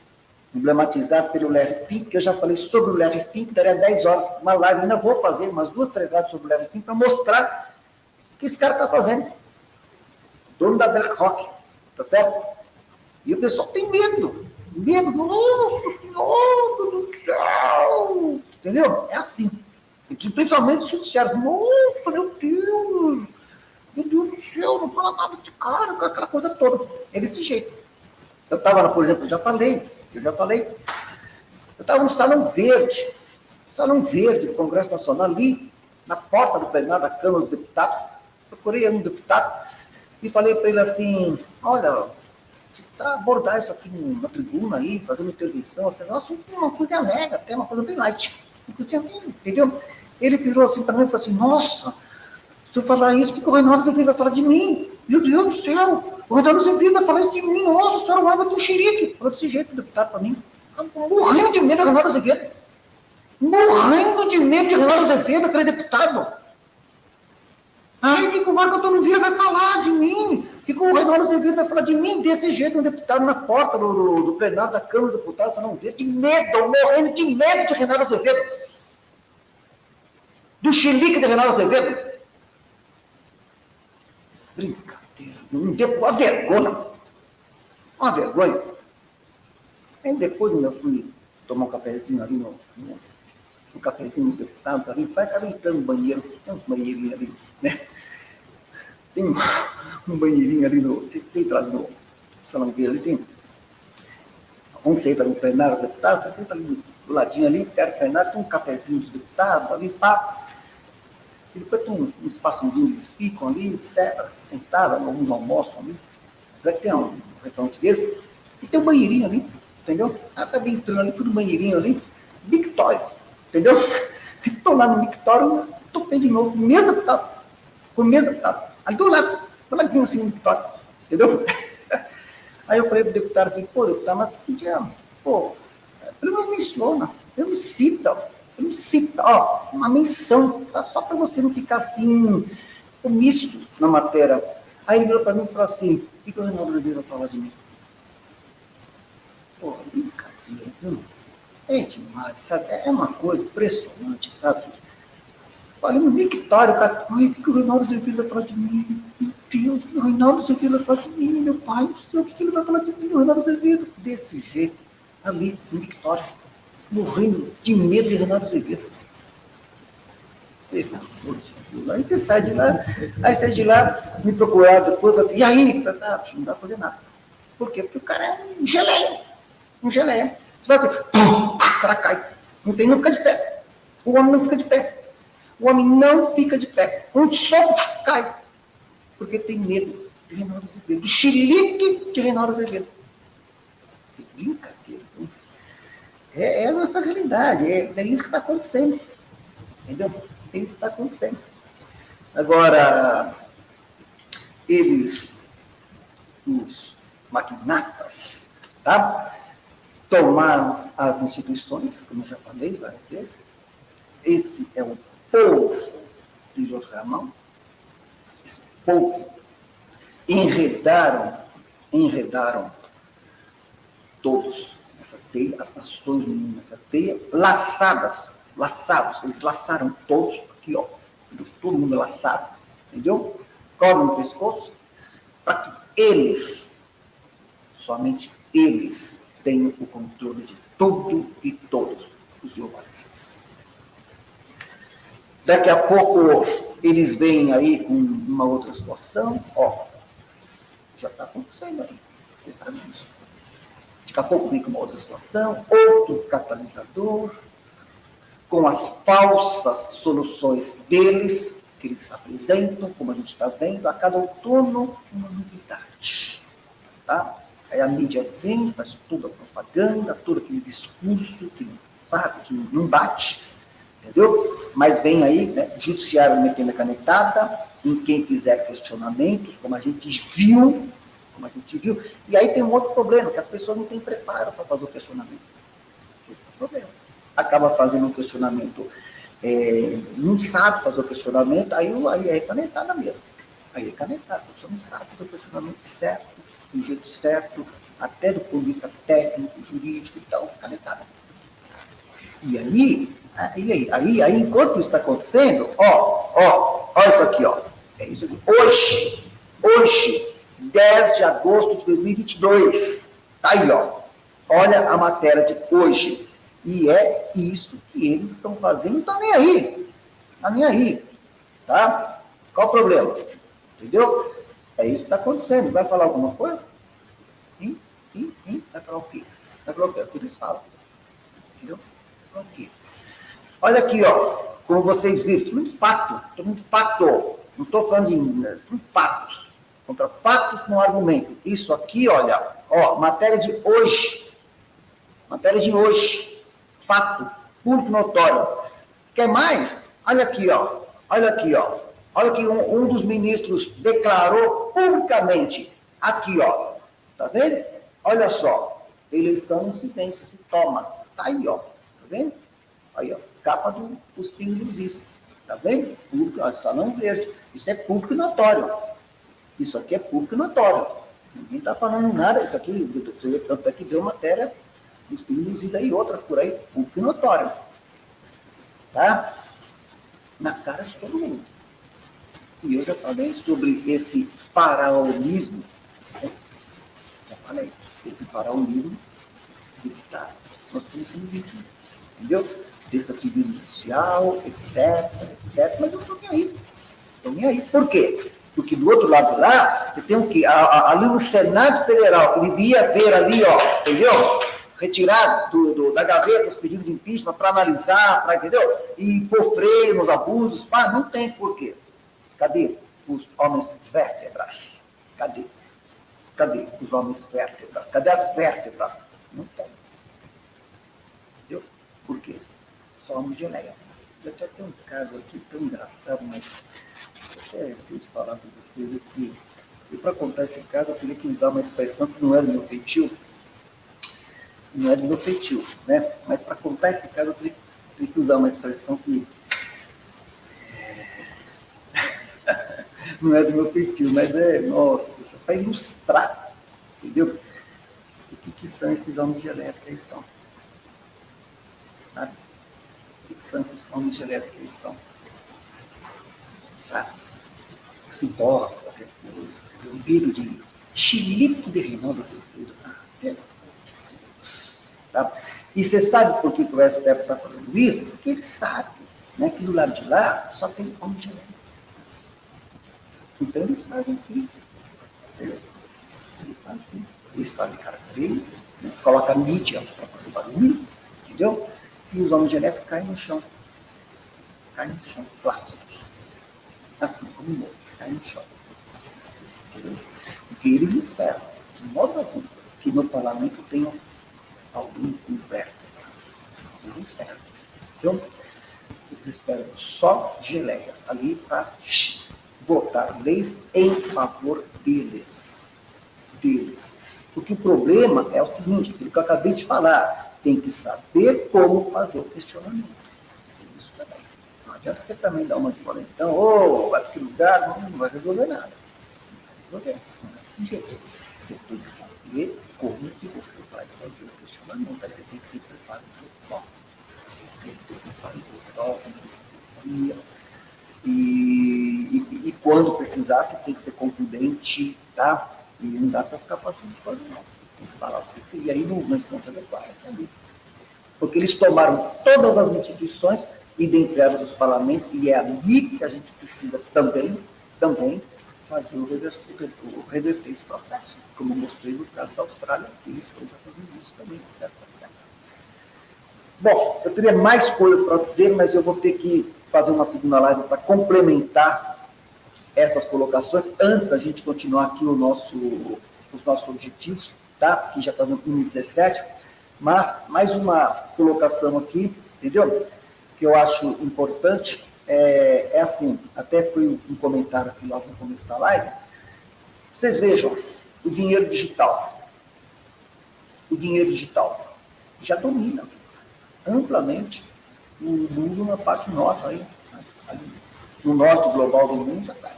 Emblematizado pelo Larry Fink, que eu já falei sobre o Larry Fink, daria 10 horas, uma live, ainda vou fazer umas 2, 3 lives sobre o Larry Fink para mostrar o que esse cara está fazendo. Dono da BlackRock, tá certo? E o pessoal tem medo. Nossa Senhora do céu! Entendeu? É assim. E que, principalmente os judiciários. Nossa, meu Deus do céu, não fala nada de cara, aquela coisa toda. É desse jeito. Eu estava lá, por exemplo, eu já falei. Eu estava no Salão Verde do Congresso Nacional, ali, na porta do plenário da Câmara dos Deputados. Procurei um deputado e falei para ele assim, olha, para abordar isso aqui na tribuna aí, fazer uma intervenção, assim, nossa, uma coisa alega, até uma coisa bem light. Entendeu? Ele virou assim para mim e falou assim, nossa, se eu falar isso, o que o Reinaldo Azevedo vai falar de mim? Meu Deus do céu, o Reinaldo Azevedo vai falar isso de mim, nossa, a senhora vai ter um xerique. Falou desse jeito, o deputado para mim. Morrendo de medo do Reinaldo Azevedo. Morrendo de medo de Reinaldo Azevedo, aquele deputado. Ai, o que o Marco Antônio Vieira vai falar de mim? O que o Reinaldo Azevedo vai falar de mim? Desse jeito, um deputado na porta do plenário da Câmara dos Deputados, não vê, de medo, morrendo de medo de Reinaldo Azevedo. Do xilique de Reinaldo Azevedo. Brincadeira, não deu uma vergonha. Uma vergonha. Aí depois eu fui tomar um cafezinho ali no cafezinho dos deputados ali, vai acabei entrando no banheiro, tem um banheirinho ali, né? Tem um banheirinho ali você entra ali no Salão Verde, ali tem, onde você entra no plenário dos deputados, você entra ali do ladinho ali, perto do plenário, tem um cafezinho dos deputados ali, papo, e depois tem um espaçozinho, eles ficam ali, etc., sentados, alguns almoçam ali, até que tem um restaurante desse, e tem um banheirinho ali, entendeu? Acabei entrando ali, tudo banheirinho ali, mictório, entendeu? Estou lá no mictório, topei de novo, com o mesmo deputado, ali do lado assim no mictório, entendeu? Aí eu falei pro deputado assim, pô, deputado, mas podia, pelo menos menciona, eu me cita, uma menção, tá? Só para você não ficar assim, omisso na matéria. Aí ele virou para mim e falou assim, o que o Reinaldo Azevedo vai falar de mim? Pô, brincadeira, viu? É demais, sabe? É uma coisa impressionante, sabe? Olha, no mictório, cara, ai, o que o Reinaldo Azevedo vai falar de mim? Meu Deus, o que o Reinaldo Azevedo vai falar de mim, meu pai do céu, o que ele vai falar de mim, o Reinaldo Azevedo? Desse jeito. ali, em Victória, morrendo de medo de Reinaldo Azevedo. Aí você sai de lá, me procurar depois, assim, e aí? Não dá para fazer nada. Por quê? Porque o cara é um geleia. Um geleia. Você vai assim, pum, o cara cai. Não fica de pé. O homem não fica de pé. O homem não fica de pé. Um soco cai. Porque tem medo de Reinaldo Azevedo. Do chilique de Reinaldo Azevedo. Que brincadeira. É a nossa realidade. É isso que está acontecendo. Entendeu? É isso que está acontecendo. Agora, eles, os magnatas, tá? Tomaram as instituições, como eu já falei várias vezes. Esse é o povo de Jorge Ramão. Esse povo enredaram todos nessa teia, as nações nessa teia, laçados, eles laçaram todos, aqui ó, todo mundo laçado, entendeu? Corda no pescoço, para que eles, somente eles, tenham o controle de tudo e todos os globalistas. Daqui a pouco eles vêm aí com uma outra situação, ó, já está acontecendo aí, você sabe disso. Daqui a pouco vem com uma outra situação, outro catalisador, com as falsas soluções deles, que eles apresentam, como a gente está vendo, a cada outono uma novidade. Tá? Aí a mídia vem, faz toda a propaganda, todo aquele discurso que, sabe, que não bate, entendeu? Mas vem aí, né, judiciários metendo a canetada, em quem fizer questionamentos, como a gente viu, e aí tem um outro problema, que as pessoas não têm preparo para fazer o questionamento. Esse é o problema. Acaba fazendo um questionamento, não sabe fazer o questionamento, aí é canetada mesmo. Aí é canetada, a pessoa não sabe fazer o questionamento certo, do jeito certo, até do ponto de vista técnico, jurídico e tal, canetada. E aí, enquanto isso está acontecendo, olha isso aqui, ó. É isso aqui. Hoje, 10 de agosto de 2022. Tá aí, ó. Olha a matéria de hoje. E é isso que eles estão fazendo. Não tá nem aí. Tá nem aí. Tá? Qual o problema? Entendeu? É isso que está acontecendo. Vai falar alguma coisa? Vai falar o quê? Vai falar o quê? É o que eles falam. Entendeu? Vai falar o quê? Olha aqui, ó. Como vocês viram. Muito fato. Não estou falando de fatos. Contra fatos não argumento. Isso aqui, olha, ó, matéria de hoje. Fato, público notório. Quer mais? Olha aqui, ó. Olha que um dos ministros declarou publicamente. Aqui, ó. Tá vendo? Olha só. Eleição se vence, se toma. Tá aí, ó. Tá vendo? Aí, ó. Capa dos pingos. Tá vendo? Público, ó, salão verde. Isso é público notório. Isso aqui é público notório. Ninguém está falando nada. Isso aqui, tanto é que deu matéria dos pingos aí, outras por aí, público notório. Tá? Na cara de todo mundo. E eu já falei sobre esse faraonismo. Né? Já falei. Esse faraonismo, tá? Nós estamos no 21. Entendeu? Desativismo social, etc. Mas eu não estou nem aí. Estou nem aí. Por quê? Porque do outro lado lá, você tem o quê? Ali no Senado Federal, ele devia ver ali, ó, entendeu? Retirado da gaveta os pedidos de impeachment para analisar, entendeu? E pôr freio nos abusos. Pá, não tem por quê. Cadê os homens vértebras? Cadê os homens vértebras? Cadê as vértebras? Não tem. Entendeu? Por quê? Só homem geleia. Eu até tenho um caso aqui tão engraçado, mas eu esqueci de falar para vocês aqui. E para contar esse caso, eu teria que usar uma expressão que não é do meu feitio. Não é do meu feitio, né? Mas para contar esse caso, eu teria que usar uma expressão que não é do meu feitio, mas nossa, isso é para ilustrar, entendeu? O que são esses homens geleias que eles estão? Sabe? O que são esses homens geleias que eles estão? Tá? Se borra qualquer coisa, um brilho de chilique de Reinaldo Azevedo. Tá? E você sabe por que, que o STF está fazendo isso? Porque ele sabe, né, que do lado de lá só tem homem de lei. Então eles fazem assim. Entendeu? Eles fazem assim. Eles fazem cara feio, né? Coloca mídia para fazer barulho, entendeu? E os homens genéticos caem no chão. Caem no chão, flácidos. Assim como moças, caem no chão. Entendeu? Porque eles não esperam, de modo algum, que no parlamento tenham algum coberto. Eles não esperam. Então, eles esperam só geleias ali para votar leis em favor deles. Porque o problema é o seguinte, aquilo que eu acabei de falar, tem que saber como fazer o questionamento. Isso também. Não adianta você também dar uma de fora, então, vai para que lugar, não vai resolver nada. Não vai resolver, não é desse jeito. Você tem que saber como que você vai fazer o questionamento. Aí você tem que ter preparo intelectual. Você tem que ter preparo intelectual, tem que ser e quando precisar, você tem que ser concludente, tá? E não dá para ficar passando pano, não. Tem que falar o que você... E aí, numa instância adequada, tá ali. Porque eles tomaram todas as instituições, e dentre elas os parlamentos, e é ali que a gente precisa também fazer reverter esse processo. Como eu mostrei no caso da Austrália, eles estão fazendo isso também, de certa forma. Bom, eu teria mais coisas para dizer, mas eu vou ter que fazer uma segunda live para complementar essas colocações, antes da gente continuar aqui os nossos objetivos, tá? Que já está no 2017, mas mais uma colocação aqui, entendeu? Que eu acho importante, é assim, até foi um comentário aqui logo no começo da live. Vocês vejam, o dinheiro digital já domina amplamente o mundo na parte norte, aí, no norte global do mundo, já está.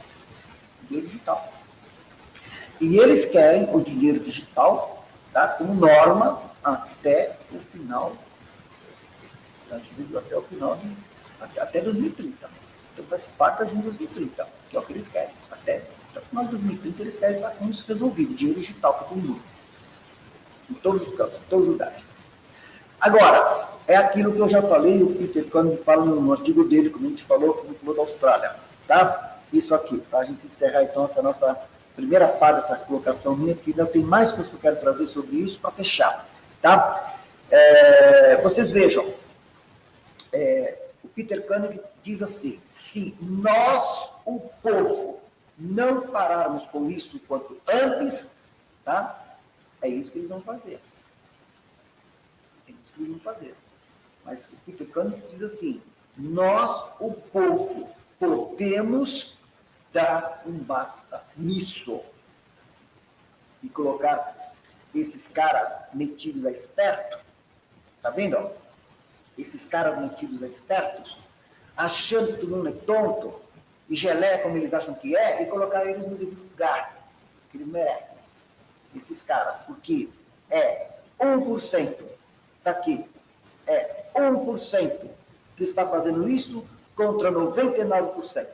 Dinheiro digital. E eles querem o dinheiro digital, tá, como norma até o final, até 2030. Então faz parte da agenda 2030, que é o que eles querem. Até o final de 2030 eles querem estar com isso resolvido, dinheiro digital para todo mundo. Em todos os campos, em todos os lugares. Agora, é aquilo que eu já falei, o Peter Kahn fala no artigo dele, como a gente falou da Austrália, tá? Isso aqui, para a gente encerrar então essa nossa primeira parte dessa colocação minha, que ainda tem mais coisas que eu quero trazer sobre isso para fechar, tá? Vocês vejam, o Peter Kahn diz assim, se nós, o povo, não pararmos com isso quanto antes, tá? É isso que eles vão fazer. É isso que eles vão fazer. Mas o Peter Kahn diz assim, nós, o povo, podemos dar um basta nisso e colocar esses caras metidos a esperto, tá vendo? Esses caras metidos a espertos, achando que todo mundo é tonto, e geleia como eles acham que é, e colocar eles no devido lugar que eles merecem. Esses caras, porque é 1%, tá aqui, é 1% que está fazendo isso contra 99%.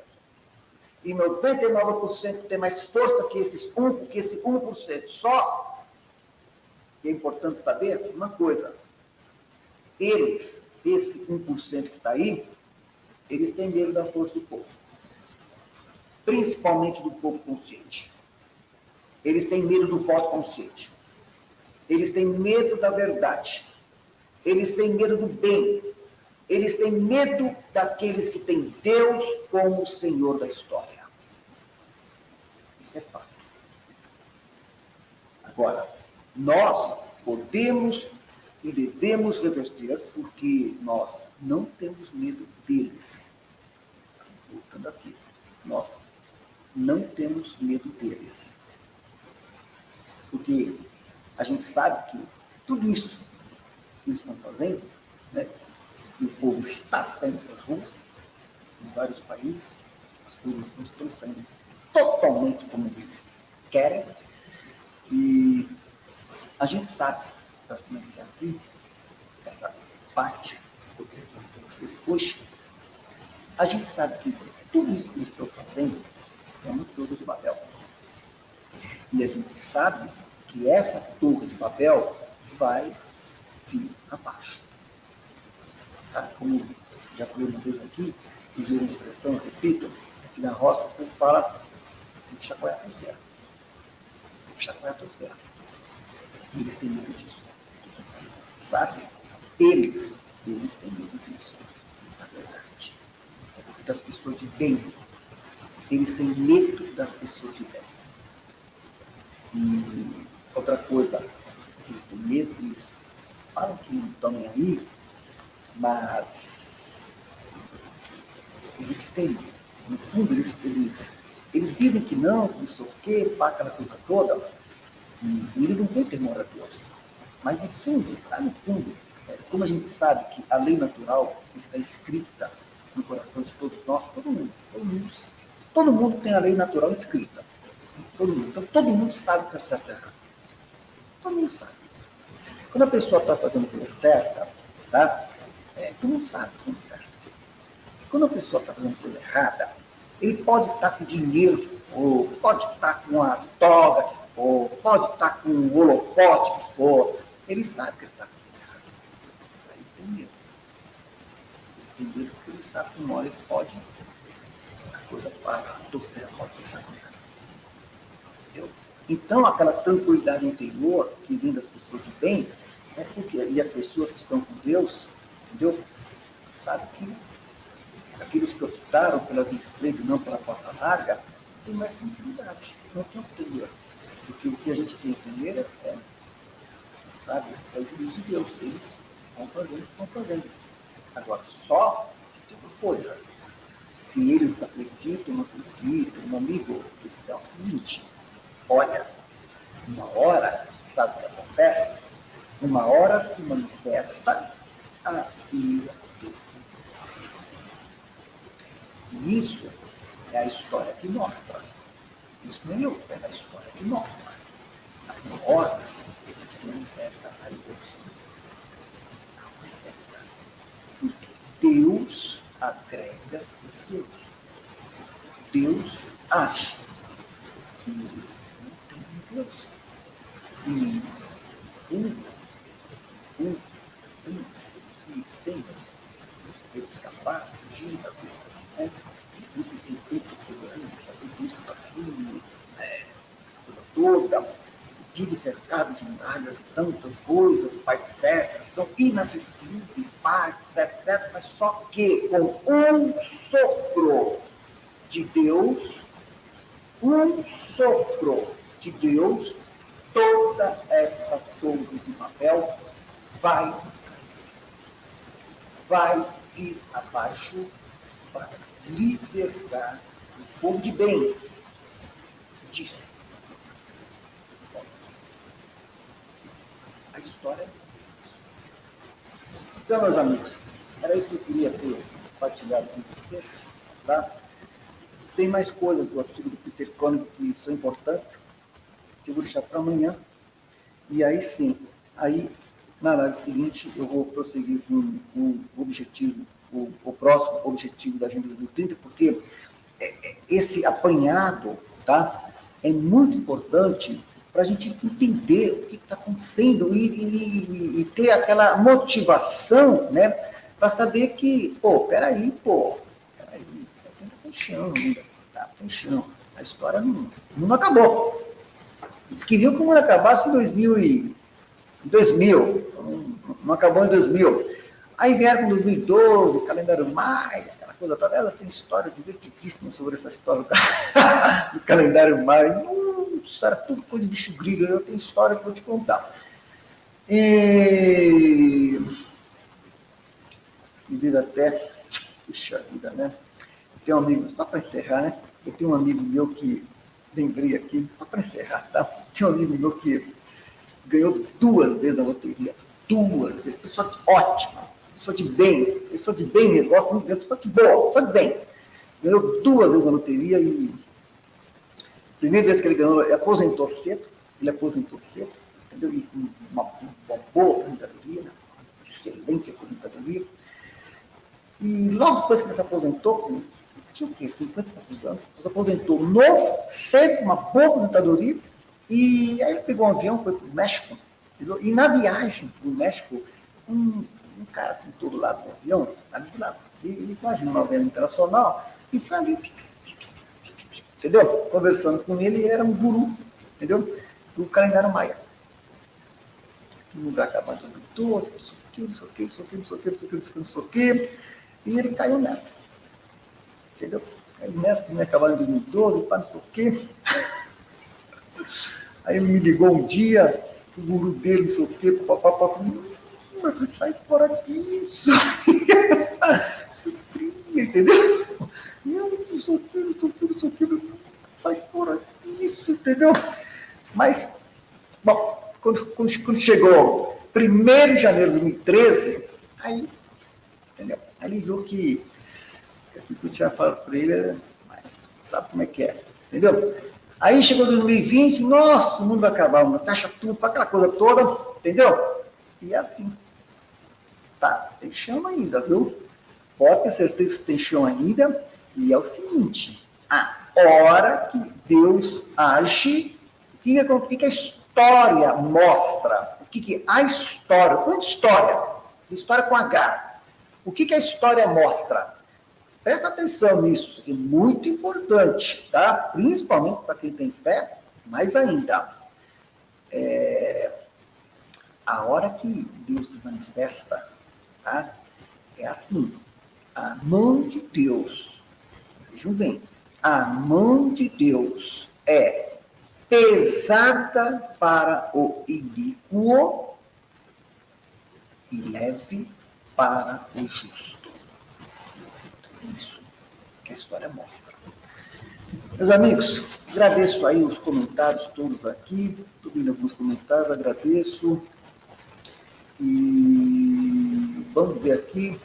E 99% tem mais força que esse 1%. Só é importante saber uma coisa. Eles, esse 1% que está aí, eles têm medo da força do povo. Principalmente do povo consciente. Eles têm medo do voto consciente. Eles têm medo da verdade. Eles têm medo do bem. Eles têm medo daqueles que têm Deus como o Senhor da história. Isso é fato. Agora, nós podemos e devemos reverter porque nós não temos medo deles. Voltando aqui. Nós não temos medo deles. Porque a gente sabe que tudo isso que eles estão fazendo, né? O povo está saindo das ruas, em vários países, as coisas não estão saindo totalmente como eles querem, e a gente sabe, para finalizar aqui, essa parte que eu queria fazer para vocês hoje, a gente sabe que tudo isso que eles estão fazendo é uma torre de Babel. E a gente sabe que essa torre de Babel vai nível abaixo. Tá? Como já falei uma vez aqui, usei uma expressão, repito, aqui na roça, o povo fala, tem que chacoalhar para o certo. Tem que chacoalhar para o certo. E eles têm medo disso. Sabe? Eles têm medo disso. Na verdade. Das pessoas de bem. Eles têm medo das pessoas de bem. E outra coisa, eles têm medo, eles falam que não estão nem aí, mas eles têm, no fundo, eles dizem que não sei o quê, pá, aquela coisa toda, e eles não têm temor a Deus. Mas no fundo, lá no fundo, como a gente sabe que a lei natural está escrita no coração de todos nós, todo mundo tem a lei natural escrita. Todo mundo. Então, todo mundo sabe que é certo e errado. Todo mundo sabe. Quando a pessoa está fazendo coisa certa, tá? Todo mundo sabe que é certo. Quando a pessoa está fazendo coisa errada, ele pode estar com dinheiro que for, pode estar com a toga que for, pode estar com o holofote que for, ele sabe que ele está fazendo errado. Aí tem medo. Tem medo porque ele sabe que uma hora ele pode, a coisa para, torcer a roça e vai. Então, aquela tranquilidade interior que vem das pessoas de bem, e as pessoas que estão com Deus, entendeu? Sabe que aqueles que optaram pela via estreita e não pela porta larga, tem mais tranquilidade, não tem temor. Porque o que a gente tem em primeira sabe, é o juízo de Deus. Eles vão fazendo. Agora, só tem uma coisa. Se eles acreditam, não acreditam, meu amigo, isso é o seguinte. Olha, uma hora, sabe o que acontece? Uma hora se manifesta a ira de Deus. E isso é a história que mostra. Isso não é eu, é a história que mostra. Uma hora se manifesta a ira de Deus. Não é certa. Porque Deus agrega os seus. Deus acha que eles Deus. E, no fundo, esses filisteiros, eles têm que escapar, fugir da vida, né? Eles têm tempo de segurança, tem visto daquilo, coisa toda, vive cercado de muralhas e tantas coisas, pai, etc., são inacessíveis, pai, etc., mas só que com um sopro de Deus, toda esta torre de papel vai vir abaixo para libertar o povo de bem disso. A história é isso. Então, meus amigos, era isso que eu queria ter compartilhado com vocês, tá? Tem mais coisas do artigo do Peter Koenig que são importantes, que eu vou deixar para amanhã. E aí sim, aí na live seguinte eu vou prosseguir com o objetivo, o próximo objetivo da Agenda 2030, porque esse apanhado, tá, é muito importante para a gente entender o que está acontecendo e ter aquela motivação, né, para saber que, peraí, ainda tem chão, tem chão. A história não acabou. Eles queriam que o mundo acabasse em 2000, não acabou em 2000. Aí vieram com 2012, calendário Maia, aquela coisa toda. Ela tem histórias divertidíssimas sobre essa história do calendário Maia. Nossa, era tudo coisa de bicho grilo. Eu tenho história que eu vou te contar. Inclusive até, puxa vida, né? Tem um amigo, só para encerrar, né? Eu tenho um amigo meu que, lembrei aqui, só para encerrar, tá? Tem um amigo meu que ganhou 2 vezes na loteria. 2 vezes. Pessoa ótima, pessoa de bem negócio, pessoa de boa, pessoa de bem. Ganhou 2 vezes na loteria e a primeira vez que ele ganhou, ele aposentou cedo, entendeu? E com uma boa aposentadoria, né? Excelente aposentadoria. E logo depois que ele se aposentou, tinha o quê? 50 e poucos anos. Se aposentou novo, cedo, uma boa aposentadoria. E aí ele pegou um avião, foi para o México. Entendeu? E na viagem para o México, um cara assim, todo lá do avião, ali do lado. Ele imagina uma novela internacional, e foi ali, entendeu? Conversando com ele, era um guru, entendeu? Do calendário maia. No lugar acabado todo, não sei o que, não sei o que, não sei o que, não sei o que, não sei o que, não sei o que, e ele caiu nessa. Entendeu? Caiu nessa, que não ia acabar em 2012, não sei o que. Aí ele me ligou um dia, o guru dele, não sei o que, papapá, mas eu sai fora disso. Isso cria, entendeu? Não sei o que, não sei o que, não sei o que, sai fora disso, entendeu? Mas, bom, quando chegou 1º de janeiro de 2013, aí, entendeu? Aí ele viu que o que eu tinha falado para ele, mas sabe como é que é, entendeu? Aí chegou 2020, nossa, o mundo vai acabar, uma taxa tudo, para aquela coisa toda, entendeu? E assim, tá, tem chão ainda, viu? Pode ter certeza que tem chão ainda, e é o seguinte, a hora que Deus age, o que a história mostra? O que a história, quando história com H, o que a história mostra? Presta atenção nisso, isso é muito importante, tá? Principalmente para quem tem fé, mais ainda. A hora que Deus se manifesta, tá? É assim, a mão de Deus, vejam bem, a mão de Deus é pesada para o iníquo e leve para o justo. Isso que a história mostra. Meus amigos, agradeço aí os comentários todos aqui, estou vendo alguns comentários, agradeço. E vamos ver aqui.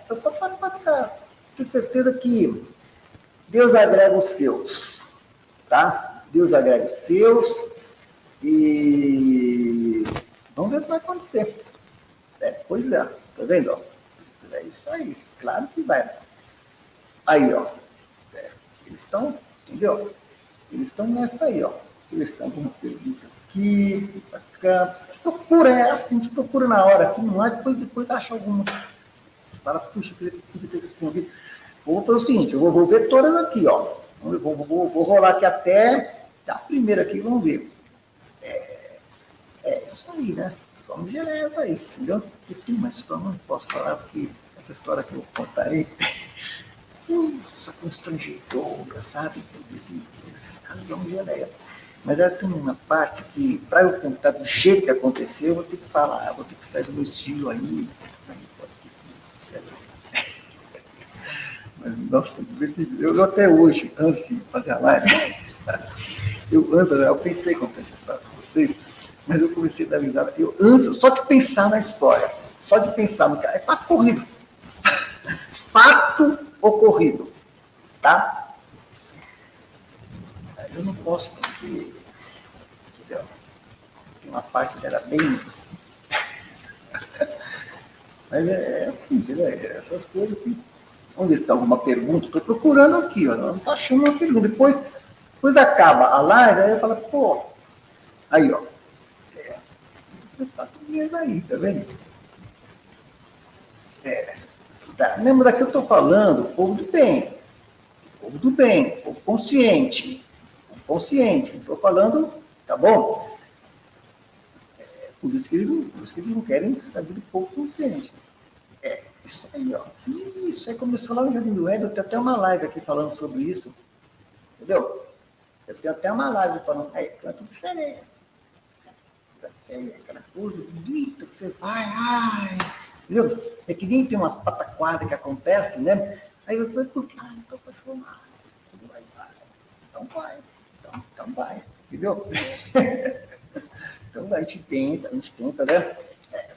Para ter certeza que Deus agrega os seus, tá? Deus agrega os seus e vamos ver o que vai acontecer. Pois é, tá vendo? Ó? É isso aí, claro que vai. Aí, ó. Eles estão, entendeu? Eles estão nessa aí, ó. Eles estão com uma pergunta aqui, pra cá. Procura, é assim, te procura na hora, aqui não é, depois acha alguma. Fala, puxa, eu queria ter respondido. Vou fazer o seguinte, eu vou ver todas aqui, ó. Vou rolar aqui até a primeira aqui, vamos ver. É isso aí, né? Só um geleia aí, entendeu? E tem uma história, não posso falar, porque essa história que eu vou contar aí, nossa, constrangedora, sabe? Esses casos são um geleia. Mas ela tem uma parte que, para eu contar do jeito que aconteceu, eu vou ter que falar, vou ter que sair do meu estilo aí pode ser que mas, nossa, eu até hoje, antes de fazer a live, eu pensei contar essa história para vocês, mas eu comecei a dar risada. Só de pensar na história, só de pensar no cara, é fato corrido. Fato ocorrido, tá? Mas eu não posso, porque, entendeu? Tem uma parte dela bem... Mas é assim, entendeu? Essas coisas que... Vamos ver se tem alguma pergunta. Estou procurando aqui, ó. Não estou achando uma pergunta. Depois acaba a live, aí eu falo, pô, aí, ó. Tá tudo bem aí, tá vendo? Tá. Lembra daqui eu estou falando, povo do bem. Povo do bem, povo consciente. Povo consciente. Não estou falando, tá bom? Por isso que eles não querem saber do povo consciente. Isso aí, ó. Isso aí começou lá no Jardim do Éden. Eu tenho até uma live aqui falando sobre isso. Entendeu? Eu tenho até uma live falando. Aí, canto de sereia. Canto de sereia, aquela coisa bonita que você vai. Ai. Entendeu? É que nem tem umas pataquadas que acontecem, né? Aí eu falei, por quê? Ah, estou apaixonado. Vai. Então vai. Então vai. Entendeu? Então a gente tenta, né?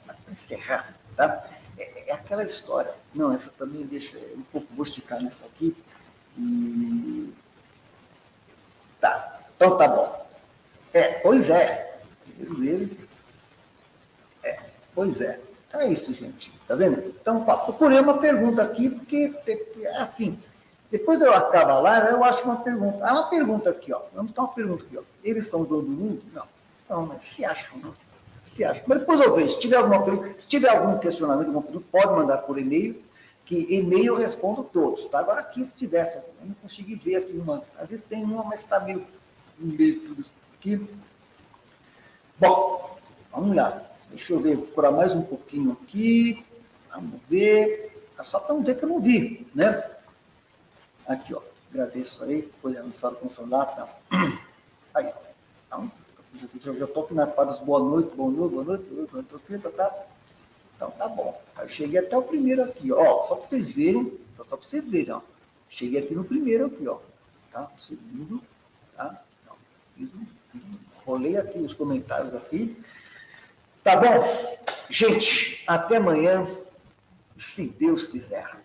Para encerrar, tá? É aquela história. Não, essa também deixa um pouco, vou esticar nessa aqui. E... Tá, então tá bom. Pois é. Pois é. Então é isso, gente. Tá vendo? Então, procurei uma pergunta aqui, porque é assim. Depois eu acabo lá, eu acho uma pergunta. Uma pergunta aqui, ó. Vamos dar uma pergunta aqui, ó. Eles são os donos do mundo? Não. São, mas se acham, não. se acha. Mas depois eu vejo. Se tiver algum questionamento, alguma pergunta, pode mandar por e-mail, que e-mail eu respondo todos. Tá? Agora aqui, se tivesse, eu não consegui ver aqui uma. Às vezes tem uma, mas está meio tudo isso aqui. Bom, vamos lá. Deixa eu ver, vou procurar mais um pouquinho aqui. Vamos ver. Só para não dizer que eu não vi, né? Aqui, ó. Agradeço aí, foi anunciado com o celular. Tá? Aí, então, já estou aqui na parte boa noite, boa noite. Tá? Então, tá bom. Aí eu cheguei até o primeiro aqui, ó. Só para vocês verem, ó. Cheguei aqui no primeiro aqui, ó. Tá? O segundo, tá? Rolei aqui os comentários aqui. Tá bom? Gente, até amanhã, se Deus quiser.